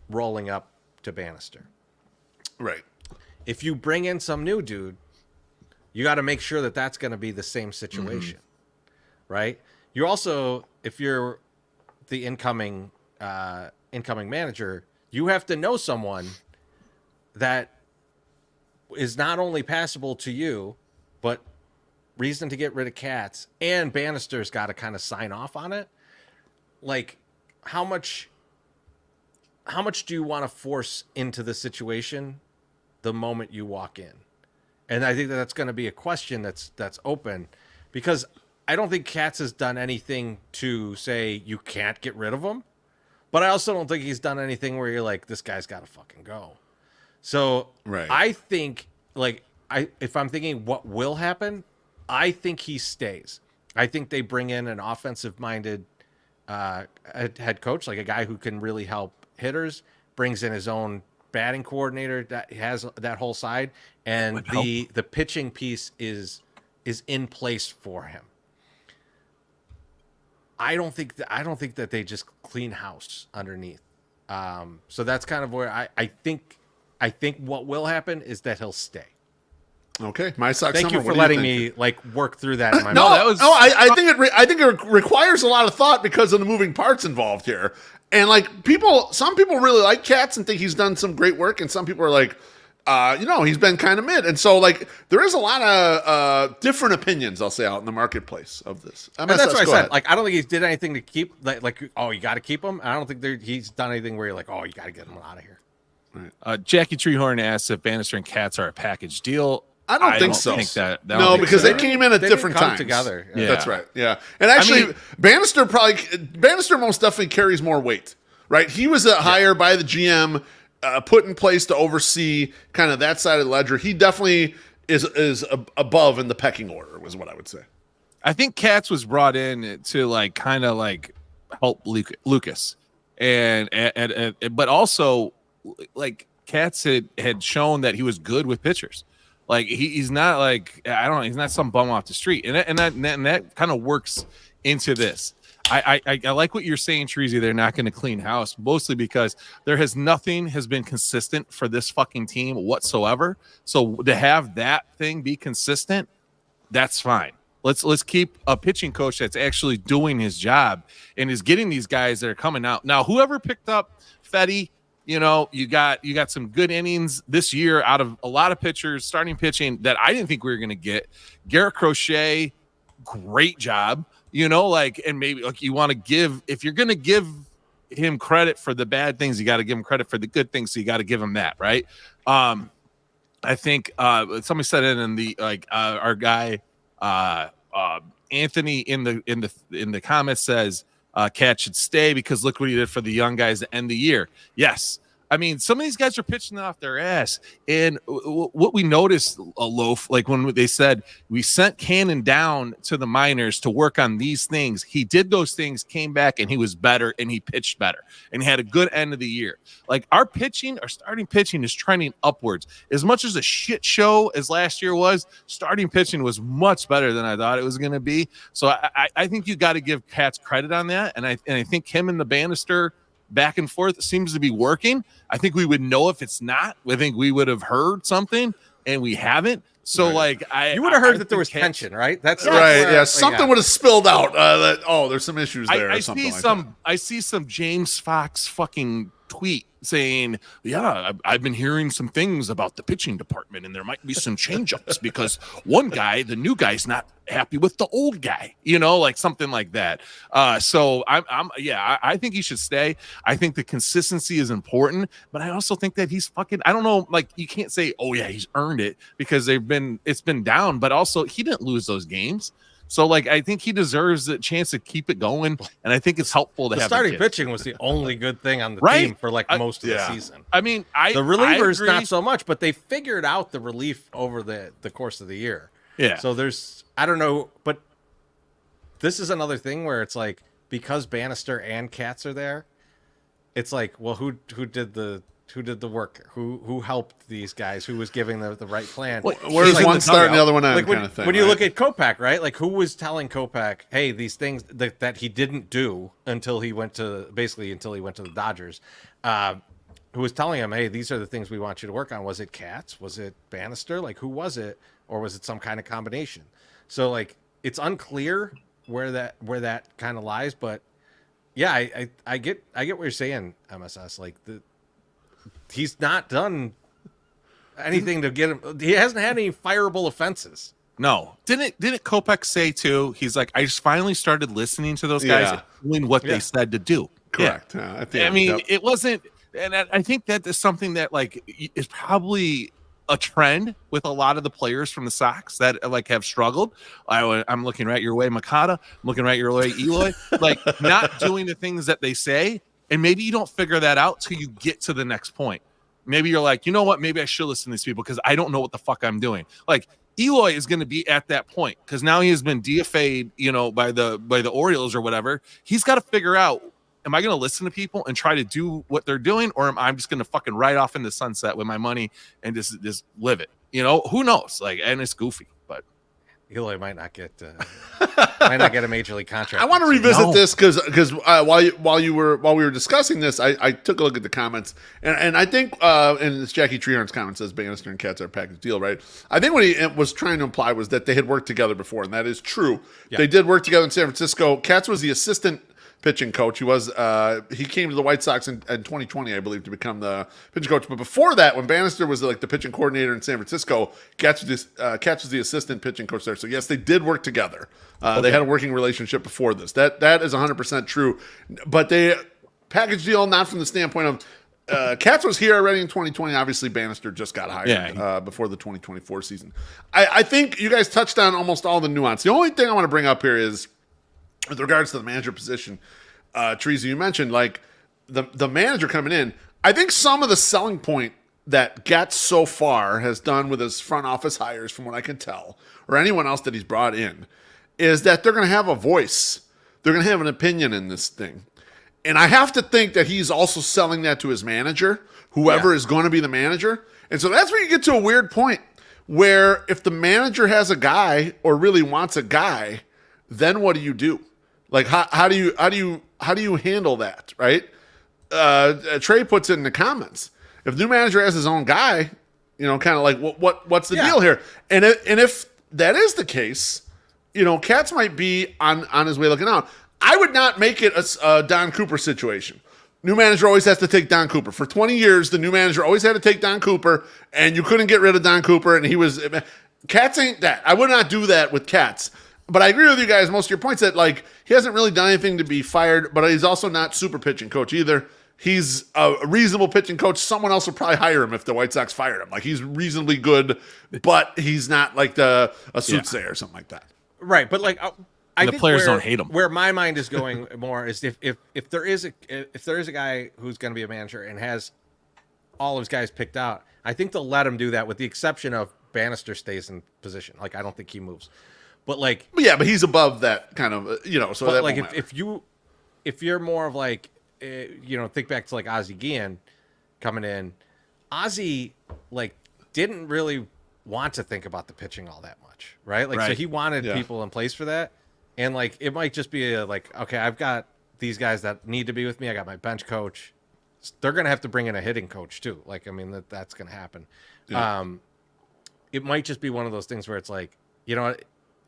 rolling up to Bannister. Right. If you bring in some new dude, you got to make sure that that's going to be the same situation, right? You also, if you're the incoming manager, you have to know someone that is not only passable to you, but reason to get rid of Katz, and Bannister's got to kind of sign off on it. Like, how much do you want to force into the situation the moment you walk in? And I think that's going to be a question that's open, because I don't think Katz has done anything to say you can't get rid of him, but I also don't think he's done anything where you're like, this guy's got to fucking go. So Right. I think, like, if I'm thinking what will happen, I think he stays. I think they bring in an offensive-minded head coach, like a guy who can really help hitters, brings in his own batting coordinator that has that whole side, and the pitching piece is in place for him. I don't think that they just clean house underneath. So that's kind of where I think what will happen is that he'll stay. Okay, my Sox. Thank Summer, you for what do letting think? me like work through that in my No, mind. I think it requires a lot of thought because of the moving parts involved here. And like some people really like Katz and think he's done some great work, and some people are like, he's been kind of mid. And so like there is a lot of different opinions, I'll say, out in the marketplace of this. And that's what I go said. ahead. Like, I don't think he did anything to keep like you got to keep him. I don't think he's done anything where you're like, oh, you got to get him out of here. Jackie Treehorn asks if Bannister and Katz are a package deal. I don't think so. No, because they came in at different times together. Yeah. That's right. Yeah, and actually, Bannister most definitely carries more weight. Right, he was hired by the GM, put in place to oversee kind of that side of the ledger. He definitely is above in the pecking order, was what I would say. I think Katz was brought in to kind of help Lucas, and but also Katz had shown that he was good with pitchers. He's not he's not some bum off the street, and that kind of works into this. I like what you're saying, Treasy. They're not going to clean house, mostly because nothing has been consistent for this fucking team whatsoever. So to have that thing be consistent, that's fine. Let's keep a pitching coach that's actually doing his job and is getting these guys that are coming out. Now, whoever picked up Fetty, you got some good innings this year out of a lot of pitchers starting pitching that I didn't think we were going to get. Garrett Crochet, great job. And maybe you want to give, if you're going to give him credit for the bad things, you got to give him credit for the good things. So you got to give him that, right? I think somebody said it in the our guy Anthony in the comments says Cat should stay because look what he did for the young guys to end the year. Yes. I mean, some of these guys are pitching off their ass. And what we noticed, Loaf, when they said we sent Cannon down to the minors to work on these things, he did those things, came back, and he was better, and he pitched better, and he had a good end of the year. Our starting pitching is trending upwards. As much as a shit show as last year was, starting pitching was much better than I thought it was going to be. So I think you got to give Katz credit on that, and I think him and the Bannister back and forth seems to be working. I think we would know if it's not. I think we would have heard something, and we haven't. So, you would have heard that there was tension, right? That's right. Yeah, something would have spilled out. There's some issues there. I see some James Fox fucking tweet saying, yeah, I've been hearing some things about the pitching department, and there might be some change-ups because one guy, the new guy's not happy with the old guy, something like that. So I think he should stay. I think the consistency is important, but I also think that he's fucking, I don't know, you can't say, oh yeah, he's earned it because it's been down, but also he didn't lose those games. So, I think he deserves a chance to keep it going, and I think it's helpful to have starting pitching was the only good thing on the team for most of the season. I mean, the relievers not so much, but they figured out the relief over the course of the year. Yeah. So I don't know, but this is another thing where it's because Bannister and Katz are there, it's well, who did the work? Who helped these guys? Who was giving the right plan? Where's one starting the other one out? Kind of thing. When you look at Kopech, right? Who was telling Kopech, hey, these things that he didn't do until he went to the Dodgers? Who was telling him, hey, these are the things we want you to work on? Was it Katz? Was it Bannister? Who was it? Or was it some kind of combination? So it's unclear where that kind of lies, but yeah, I get what you're saying, MSS. He's not done anything to get him. He hasn't had any fireable offenses. No. Didn't Kopech say too? He's I just finally started listening to those guys and doing what they said to do. Correct. Yeah. It wasn't, and I think that is something that is probably a trend with a lot of the players from the Sox that have struggled. I'm looking right your way, Makata. I'm looking right your way, Eloy. Not doing the things that they say. And maybe you don't figure that out till you get to the next point. Maybe you're you know what? Maybe I should listen to these people because I don't know what the fuck I'm doing. Eloy is going to be at that point because now he has been DFA'd, by the Orioles or whatever. He's got to figure out, am I going to listen to people and try to do what they're doing, or am I just going to fucking ride off in the sunset with my money and just live it? Who knows? And it's goofy, but Eloy might not get a major league contract. I want to revisit this because while we were discussing this, I took a look at the comments and I think and it's Jackie Treehorn's comment says Bannister and Katz are a package deal, right? I think what he was trying to imply was that they had worked together before, and that is true. Yeah. They did work together in San Francisco. Katz was the assistant pitching coach. He came to the White Sox in 2020, I believe, to become the pitching coach. But before that, when Bannister was the pitching coordinator in San Francisco, Katz was the assistant pitching coach there. So yes, they did work together. They had a working relationship before this. That is 100% true. But they package deal not from the standpoint of Katz was here already in 2020. Obviously, Bannister just got hired before the 2024 season. I think you guys touched on almost all the nuance. The only thing I want to bring up here is with regards to the manager position. Teresa, you mentioned like the manager coming in. I think some of the selling point that Getz so far has done with his front office hires, from what I can tell, or anyone else that he's brought in, is that they're going to have a voice. They're going to have an opinion in this thing. And I have to think that he's also selling that to his manager, whoever is going to be the manager. And so that's where you get to a weird point where if the manager has a guy or really wants a guy, then what do you do? Like how do you handle that, right? Trey puts it in the comments. If the new manager has his own guy, kind of like what's the deal here? And if that is the case, Katz might be on his way looking out. I would not make it a Don Cooper situation. New manager always has to take Don Cooper. For 20 years, the new manager always had to take Don Cooper, and you couldn't get rid of Don Cooper, and Katz ain't that. I would not do that with Katz. But I agree with you guys, most of your points that like he hasn't really done anything to be fired, but he's also not super pitching coach either. He's a reasonable pitching coach. Someone else would probably hire him if the White Sox fired him. Like he's reasonably good, but he's not like a soothsayer or something like that. Right, but like I the think players don't hate him. Where my mind is going more is if there is a guy who's going to be a manager and has all of his guys picked out, I think they'll let him do that with the exception of Bannister stays in position. Like I don't think he moves. But like, but he's above that kind of, So that like if you're more of like, think back to like Ozzie Guillen coming in, Ozzie like didn't really want to think about the pitching all that much, right? Like so he wanted people in place for that, and like it might just be okay, I've got these guys that need to be with me. I got my bench coach. They're gonna have to bring in a hitting coach too. Like I mean that's gonna happen. Yeah. It might just be one of those things where it's like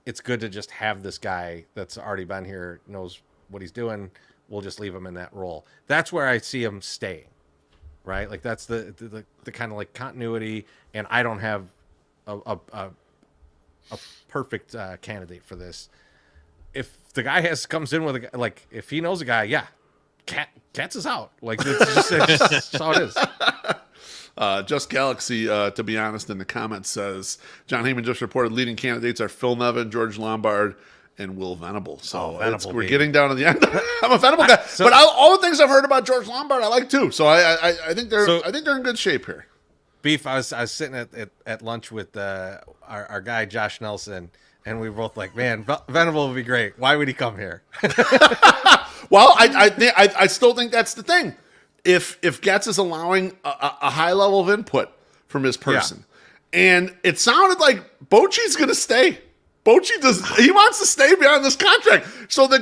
it's good to just have this guy that's already been here, knows what he's doing. We'll just leave him in that role. That's where I see him staying, right? Like that's the kind of like continuity. And I don't have a perfect candidate for this. If the guy comes in with a like, if he knows a guy, Katz is out. Like it's just how it is. Just Galaxy, to be honest, in the comments says John Heyman just reported leading candidates are Phil Nevin, George Lombard, and Will Venable. So we're getting down to the end. I'm a Venable guy, but all the things I've heard about George Lombard, I like too. So I think they're in good shape here. Beef. I was sitting at lunch with our guy Josh Nelson, and we were both like, man, Venable would be great. Why would he come here? Well, I still think that's the thing. If Getz is allowing a high level of input from his person, and it sounded like Bochy's going to stay. He wants to stay beyond this contract. So the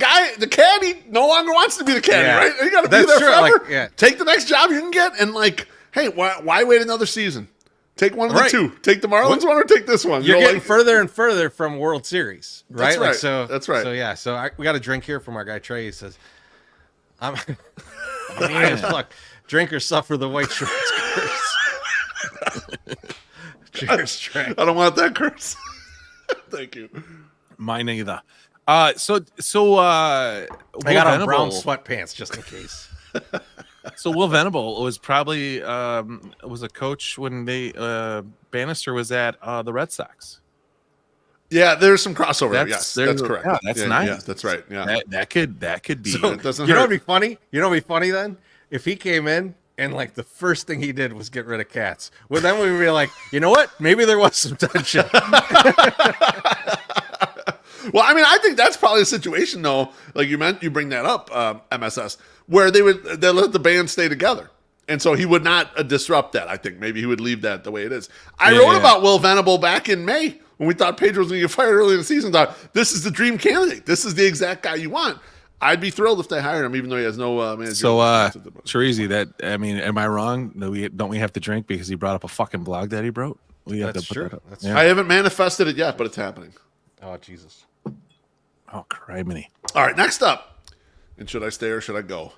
caddy no longer wants to be the caddy, right? You got to be there forever. Take the next job you can get, and like, hey, why wait another season? Take one of the two. Take the Marlins one or take this one. You're getting further and further from World Series, right? That's right. So that's right. So we got a drink here from our guy Trey. He says, look, drinkers suffer the white shirts curse. Cheers, Trey. I don't want that curse. Thank you. Mine either. I got on brown sweatpants just in case. So Will Venable was probably was a coach when Bannister was at the Red Sox. Yeah, there's some crossover. That's correct. Yeah, that's nice. Yeah, that's right. Yeah, that could be. So, it doesn't hurt. Know what'd be funny? You know what'd be funny then? If he came in and like the first thing he did was get rid of Katz. Well, then we would be like, you know what? Maybe there was some tension. Well, I mean, I think that's probably a situation though. Like you bring that up, MSS, where they let the band stay together. And so he would not disrupt that. I think maybe he would leave that the way it is. I wrote about Will Venable back in May when we thought Pedro was going to get fired early in the season. Thought this is the dream candidate. This is the exact guy you want. I'd be thrilled if they hired him, even though he has no manager. So, Teresi, am I wrong? Don't we have to drink because he brought up a fucking blog that he wrote? That's true. I haven't manifested it yet, but it's happening. Oh, Jesus. Oh, criminy. All right, next up. And should I stay or should I go?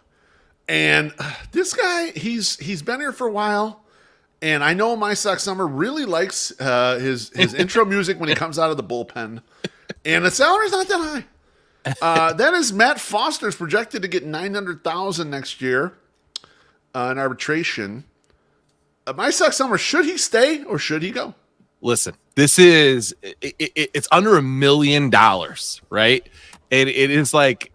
And this guy, he's been here for a while. And I know My Sox Summer really likes his intro music when he comes out of the bullpen. And the salary's not that high. That is Matt Foster's projected to get $900,000 next year. in arbitration. My Sox Summer, should he stay or should he go? Listen, this is it's under $1 million, right? And it's like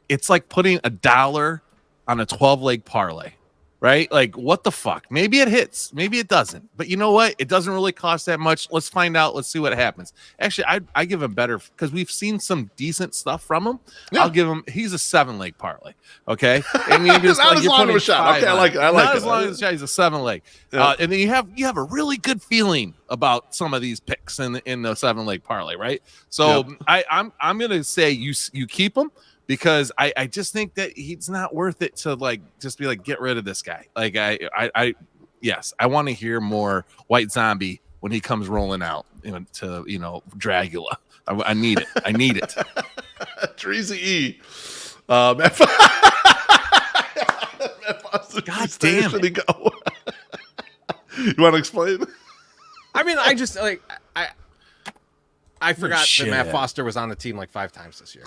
putting $1 on a 12-leg parlay, right? Like, what the fuck? Maybe it hits, maybe it doesn't. But you know what? It doesn't really cost that much. Let's find out. Let's see what happens. Actually, I give him better because we've seen some decent stuff from him. Yeah. I'll give him. He's a 7-leg parlay. Okay, and you just not as long of a shot. Okay, I like it. Not as long as a shot. He's a 7-leg. Yeah. And then you have a really good feeling about some of these picks in the 7-leg parlay, right? So I'm gonna say you keep him. Because I just think that he's not worth it to just be get rid of this guy. Like I want to hear more White Zombie when he comes rolling out to Dragula. I need it. I need it. Treasy E. God damn should he go? You want to explain? I mean, I just I forgot that Matt Foster was on the team 5 times this year.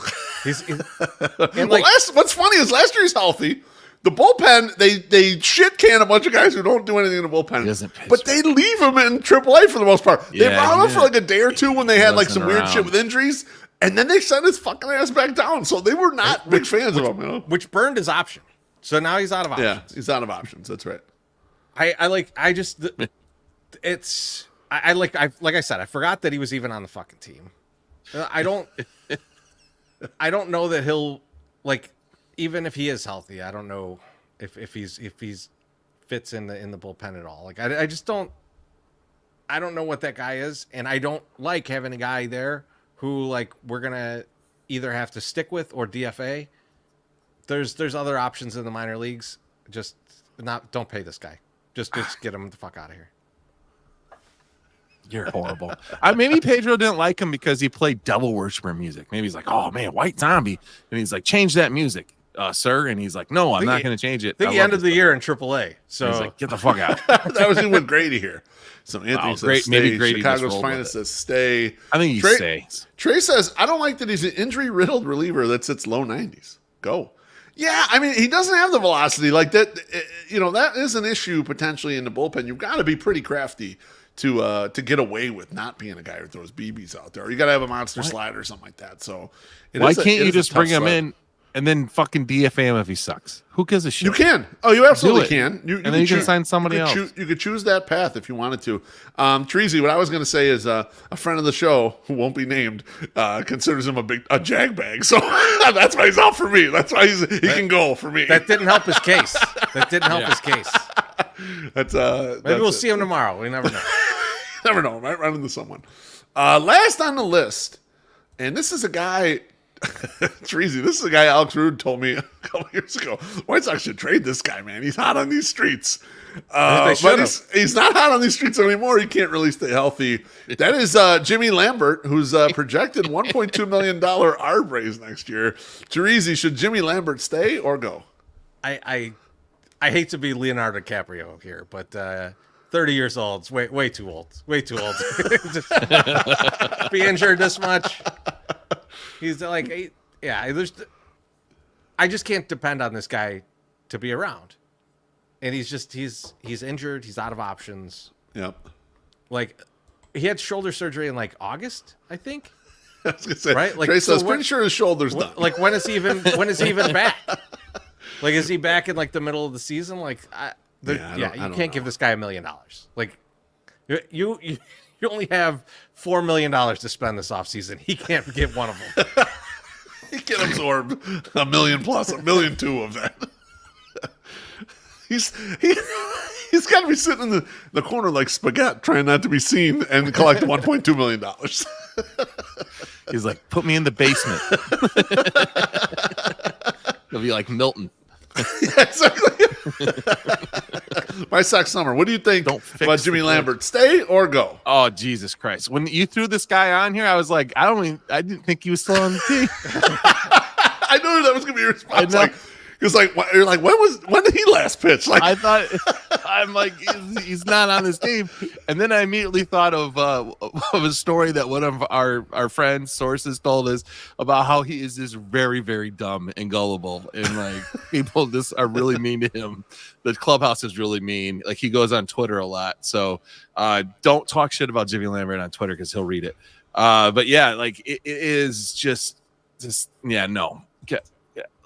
And what's funny is last year he's healthy. The bullpen, they shit can a bunch of guys who don't do anything in the bullpen, but they leave him in AAA for the most part. They brought him up for a day or two when they had some weird shit with injuries, and then they sent his fucking ass back down. So they were not big fans of him, which burned his option. So now he's out of options. Yeah, he's out of options. That's right. Like I said, I forgot that he was even on the fucking team. I don't know that he'll even if he is healthy. I don't know if he's fits in the bullpen at all. I just don't. I don't know what that guy is, and I don't like having a guy there who we're gonna either have to stick with or DFA. There's other options in the minor leagues. Don't pay this guy. Just get him the fuck out of here. You're horrible. Maybe Pedro didn't like him because he played Devil Worshiper music. Maybe he's like, oh man, White Zombie, and he's like, change that music, sir. And he's like, no, I'm not going to change it. I think he ended the year in AAA. So he's like, get the fuck out. That was with Grady here. So Anthony says stay. Maybe Grady Chicago's finest says stay. I think he stays. Trey says, I don't like that he's an injury-riddled reliever that sits low 90s. Go. Yeah, I mean, he doesn't have the velocity like that. That is an issue potentially in the bullpen. You've got to be pretty crafty to get away with not being a guy who throws BBs out there. Or you got to have a monster slider or something like that. So why can't you just bring him in and then fucking DFA him if he sucks? Who gives a shit? You can. Oh, you absolutely can. And then you can sign somebody else. You could choose that path if you wanted to. Treasy, what I was going to say is a friend of the show who won't be named considers him a jag bag. So that's why he's out for me. That's why he can go for me. That didn't help his case. His case. Maybe we'll see him tomorrow. We never know. Never know. Might run into someone. Last on the list, and this is a guy, Treasy. This is a guy Alex Rude told me a couple years ago. White Sox should trade this guy, man. He's hot on these streets. But he's not hot on these streets anymore. He can't really stay healthy. That is Jimmy Lambert, who's projected $1.2 million ARB raise next year. Treasy, should Jimmy Lambert stay or go? I hate to be Leonardo DiCaprio here, but 30 years old, it's way too old. Way too old. Just be injured this much. He's I just can't depend on this guy to be around. And he's injured. He's out of options. Yep. He had shoulder surgery in August, I think. I was gonna say, right? Trey says, pretty sure his shoulder's done. When is he even back? Is he back in the middle of the season? You can't give this guy $1 million. You only have $4 million to spend this offseason. He can't give one of them. He can absorb $1 million plus, $1.2 million of that. He's got to be sitting in the corner like spaghetti, trying not to be seen, and collect $1.2 million. He's like, put me in the basement. He'll be like Milton. Yeah, exactly. My Sox Summer. What do you think about Jimmy Lambert? Stay or go? Oh, Jesus Christ! When you threw this guy on here, I was like, I didn't think he was still on the team. I knew that was gonna be your response. Because you're like, when did he last pitch? Like, I thought, I'm like, he's not on this team. And then I immediately thought of a story that one of our friends, sources, told us about how he is just very, very dumb and gullible. And like, people just are really mean to him. The clubhouse is really mean. Like, he goes on Twitter a lot. So don't talk shit about Jimmy Lambert on Twitter because he'll read it. But yeah, like, it is just yeah, no. Okay.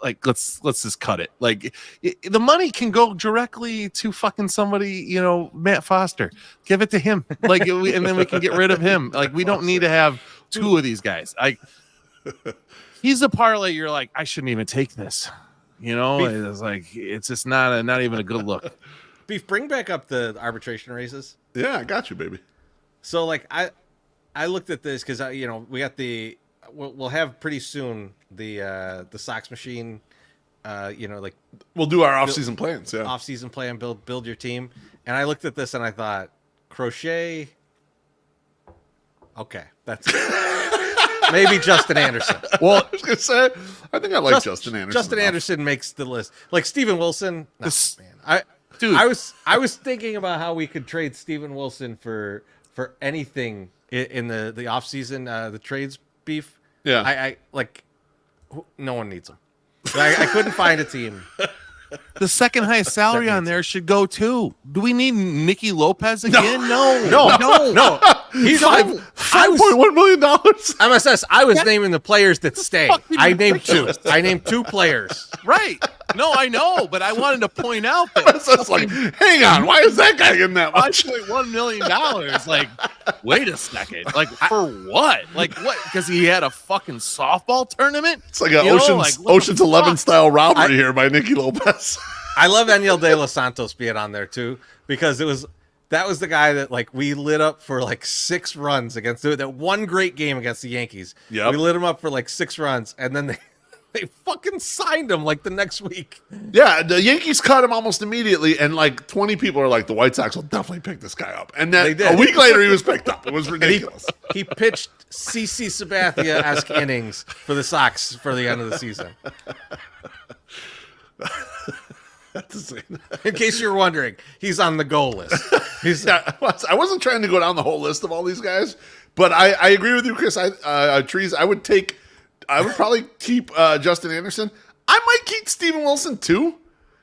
Like, let's just cut it. Like, the money can go directly to fucking somebody, Matt Foster. Give it to him. Like, and then we can get rid of him. Like, we don't need to have two of these guys. He's a parlay. You're like, I shouldn't even take this. It's like, it's just not even a good look. Beef, bring back up the arbitration races. Yeah, I got you, baby. So like, I looked at this because we got we'll have pretty soon the Sox machine, like we'll do our off-season plans. Yeah, off-season plan, build your team. And I looked at this and I thought, Crochet. Okay, that's it. Maybe Justin Anderson. Well, I was gonna say, I think I like Justin Anderson. Justin Anderson makes the list. Like Steven Wilson. No, man, dude, I was thinking about how we could trade Steven Wilson for anything in the off-season, the trades, Beef. Yeah, I like. No one needs him. I couldn't find a team. The second highest salary on there should go too. Do we need Nicky Lopez again? No. He's $5.1 million. MSS. I was naming the players that stay. I named two. I named two players. Right. No, I know, but I wanted to point out that That's like, hang on, why is that guy getting that much? $5.1 million. Like, wait a second. Like, for what? Like, what? Because he had a fucking softball tournament? It's like an Ocean's 11 style robbery here by Nicky Lopez. I love Eniel De Los Santos being on there too, because that was the guy that like we lit up for like 6 runs against that one great game against the Yankees. Yeah, we lit him up for like 6 runs, and then they fucking signed him like the next week. Yeah, the Yankees cut him almost immediately, and like 20 people are like, the White Sox will definitely pick this guy up. And then a week later, he was picked up. It was ridiculous. He pitched CC Sabathia-esque innings for the Sox for the end of the season. In case you're wondering, he's on the goal list. I wasn't trying to go down the whole list of all these guys, but I agree with you, Chris. Trees, I would probably keep Justin Anderson. I might keep Steven Wilson too.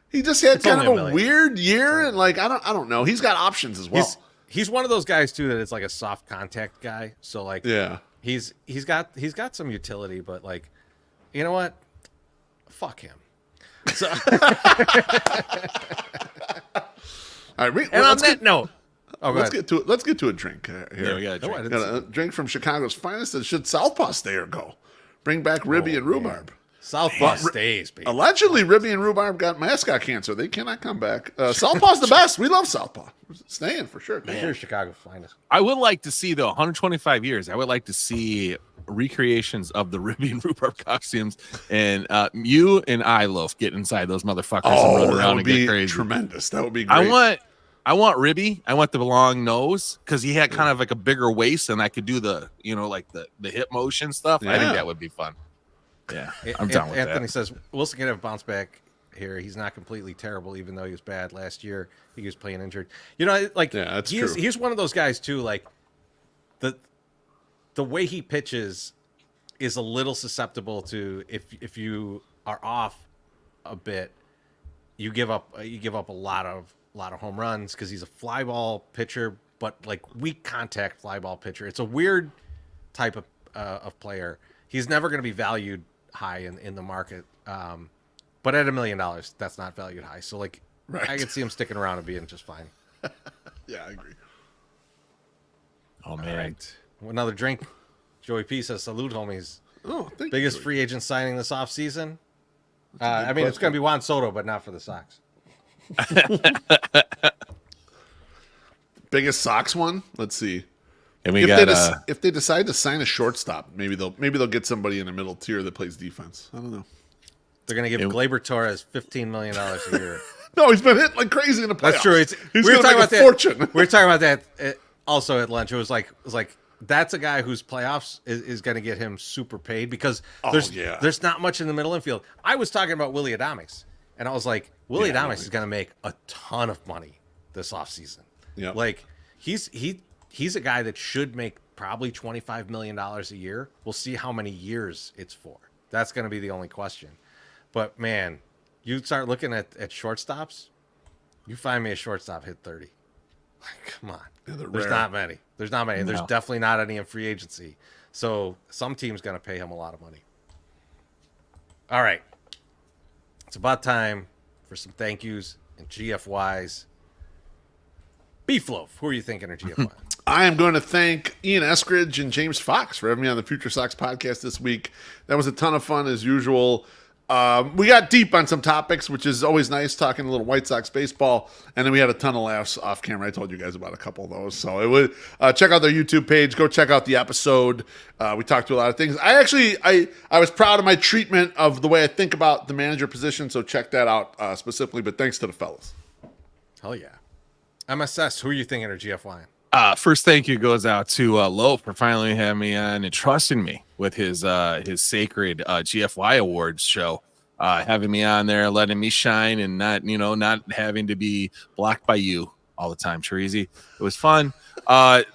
He just had kind of a weird year, and like I don't know. He's got options as well. He's one of those guys too that it's like a soft contact guy. So like, yeah, he's got some utility, but like, you know what? Fuck him. So, all right. And on that note, let's get to a drink here. Yeah, we got a drink. Got a drink from Chicago's finest. That should Southpaw stay or go. Bring back Ribby and Rhubarb. Southpaw stays, baby. Allegedly, Ribby and Rhubarb got mascot cancer. They cannot come back. Southpaw's the best. We love Southpaw. Staying for sure. Sure, Chicago's finest. I would like to see, though, 125 years. I would like to see recreations of the Ribby and Rhubarb costumes, and you and I, Loaf, get inside those motherfuckers and run around and get crazy. Tremendous. That would be great. I want Ribby. I want the long nose because he had kind of like a bigger waist, and I could do the like the hip motion stuff. Yeah. I think that would be fun. Yeah, I'm down with that. Anthony says Wilson can have bounce back here. He's not completely terrible, even though he was bad last year. He was playing injured. That's true. He's one of those guys too. Like the way he pitches is a little susceptible to if you are off a bit, you give up a lot of home runs because he's a fly ball pitcher, but like weak contact fly ball pitcher. It's a weird type of player. He's never going to be valued high in the market, but at $1 million, that's not valued high. So like, right. I could see him sticking around and being just fine. Yeah, I agree. Oh man, right. Another drink. Joey P says, "Salute, homies." Oh, thank Biggest you. free agent signing this offseason? I mean, it's going to be Juan Soto, but not for the Sox. Biggest Sox one? Let's see. And if they decide to sign a shortstop, maybe they'll get somebody in the middle tier that plays defense. I don't know. They're going to give Gleyber Torres $15 million a year. No, he's been hit like crazy in the playoffs. That's true. He's going to make a fortune. We were talking about that also at lunch. It was like that's a guy whose playoffs is going to get him super paid because there's not much in the middle infield. I was talking about Willie Adames. And I was like, Willie Adames is going to make a ton of money this offseason. Yep. Like, he's a guy that should make probably $25 million a year. We'll see how many years it's for. That's going to be the only question. But, man, you start looking at shortstops, you find me a shortstop hit 30. Like, come on. Yeah, There's not many. There's not many. No. There's definitely not any in free agency. So some team's going to pay him a lot of money. All right. It's about time for some thank yous and GFYs. Beefloaf, who are you thinking are GFY? I am going to thank Ian Eskridge and James Fox for having me on the Future Sox podcast this week. That was a ton of fun as usual. We got deep on some topics, which is always nice, talking a little White Sox baseball, and then we had a ton of laughs off camera. I told you guys about a couple of those. So it would check out their YouTube page. Go check out the episode. We talked to a lot of things. I was proud of my treatment of the way I think about the manager position, so check that out specifically. But thanks to the fellas. Hell yeah. MSS, who are you thinking are GFY? First thank you goes out to Lowe for finally having me on and trusting me with his sacred GFY Awards show, having me on there, letting me shine, and not having to be blocked by you all the time, Treasy. It was fun.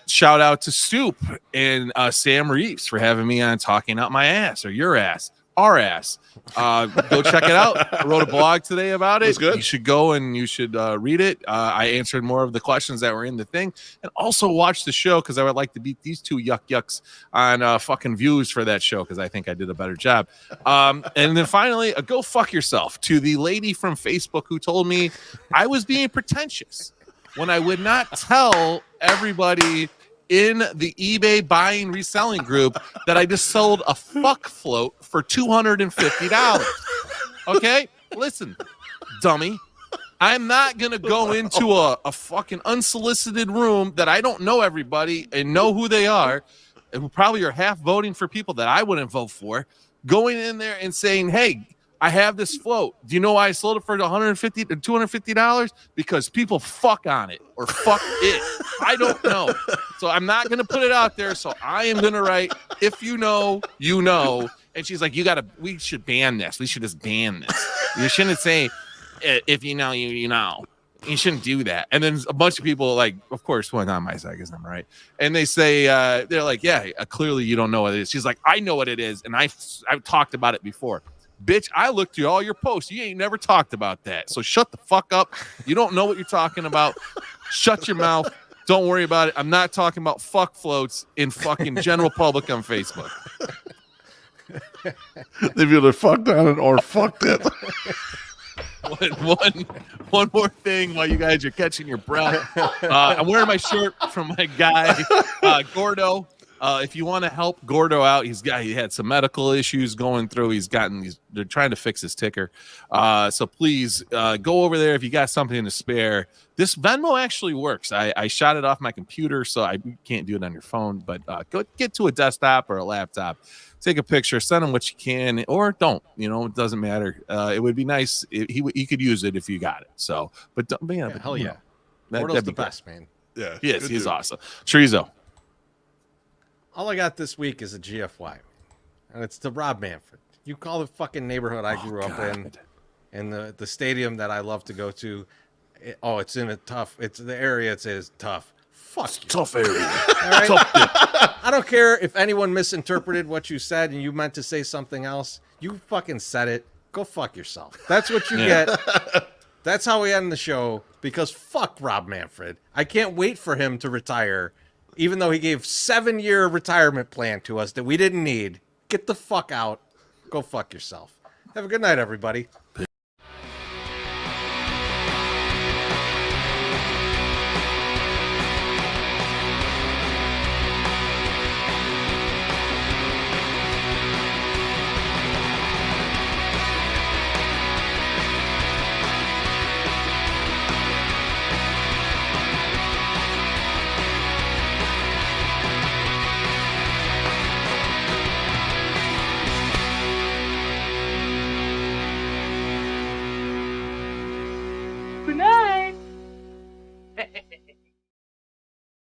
Shout out to Stoop and Sam Reeves for having me on talking out my ass, or your ass, our ass. Go check it out. I wrote a blog today about it. Good. You should go and you should read it. I answered more of the questions that were in the thing, and also watch the show because I would like to beat these two yucks on fucking views for that show because I think I did a better job. And then finally, go fuck yourself to the lady from Facebook who told me I was being pretentious when I would not tell everybody in the eBay buying reselling group that I just sold a fuck float for $250. Okay, listen, dummy. I'm not gonna go into a fucking unsolicited room that I don't know everybody and know who they are, and who probably are half voting for people that I wouldn't vote for. Going in there and saying, "Hey, I have this float. Do you know why I sold it for $150 to $250? Because people fuck on it or fuck it. I don't know. So I'm not going to put it out there. So I am going to write, if you know, you know." And she's like, we should ban this. We should just ban this. You shouldn't say, if you know, you know. You shouldn't do that. And then a bunch of people, like, of course, well, not my side, because I'm right. And they say, they're like, yeah, clearly you don't know what it is. She's like, I know what it is. And I've talked about it before. Bitch, I looked through all your posts. You ain't never talked about that. So shut the fuck up. You don't know what you're talking about. Shut your mouth. Don't worry about it. I'm not talking about fuck floats in fucking general public on Facebook. They've either fucked on it or fucked it. One more thing while you guys are catching your breath. I'm wearing my shirt from my guy, Gordo. If you want to help Gordo out, he had some medical issues going through. They're trying to fix his ticker. So please go over there if you got something to spare. This Venmo actually works. I shot it off my computer, so I can't do it on your phone. But go get to a desktop or a laptop, take a picture, send him what you can, or don't. It doesn't matter. It would be nice. He could use it if you got it. So, but hell yeah, Gordo's the best, man. Yeah, yes, he's awesome. Chorizo. All I got this week is a GFY, and it's to Rob Manfred. You call the fucking neighborhood I grew up in the stadium that I love to go to. It's the area it says tough. Fuck you. Tough area. All right? I don't care if anyone misinterpreted what you said and you meant to say something else. You fucking said it. Go fuck yourself. That's what you get. That's how we end the show, because fuck Rob Manfred. I can't wait for him to retire. Even though he gave 7-year retirement plan to us that we didn't need. Get the fuck out. Go fuck yourself. Have a good night, everybody.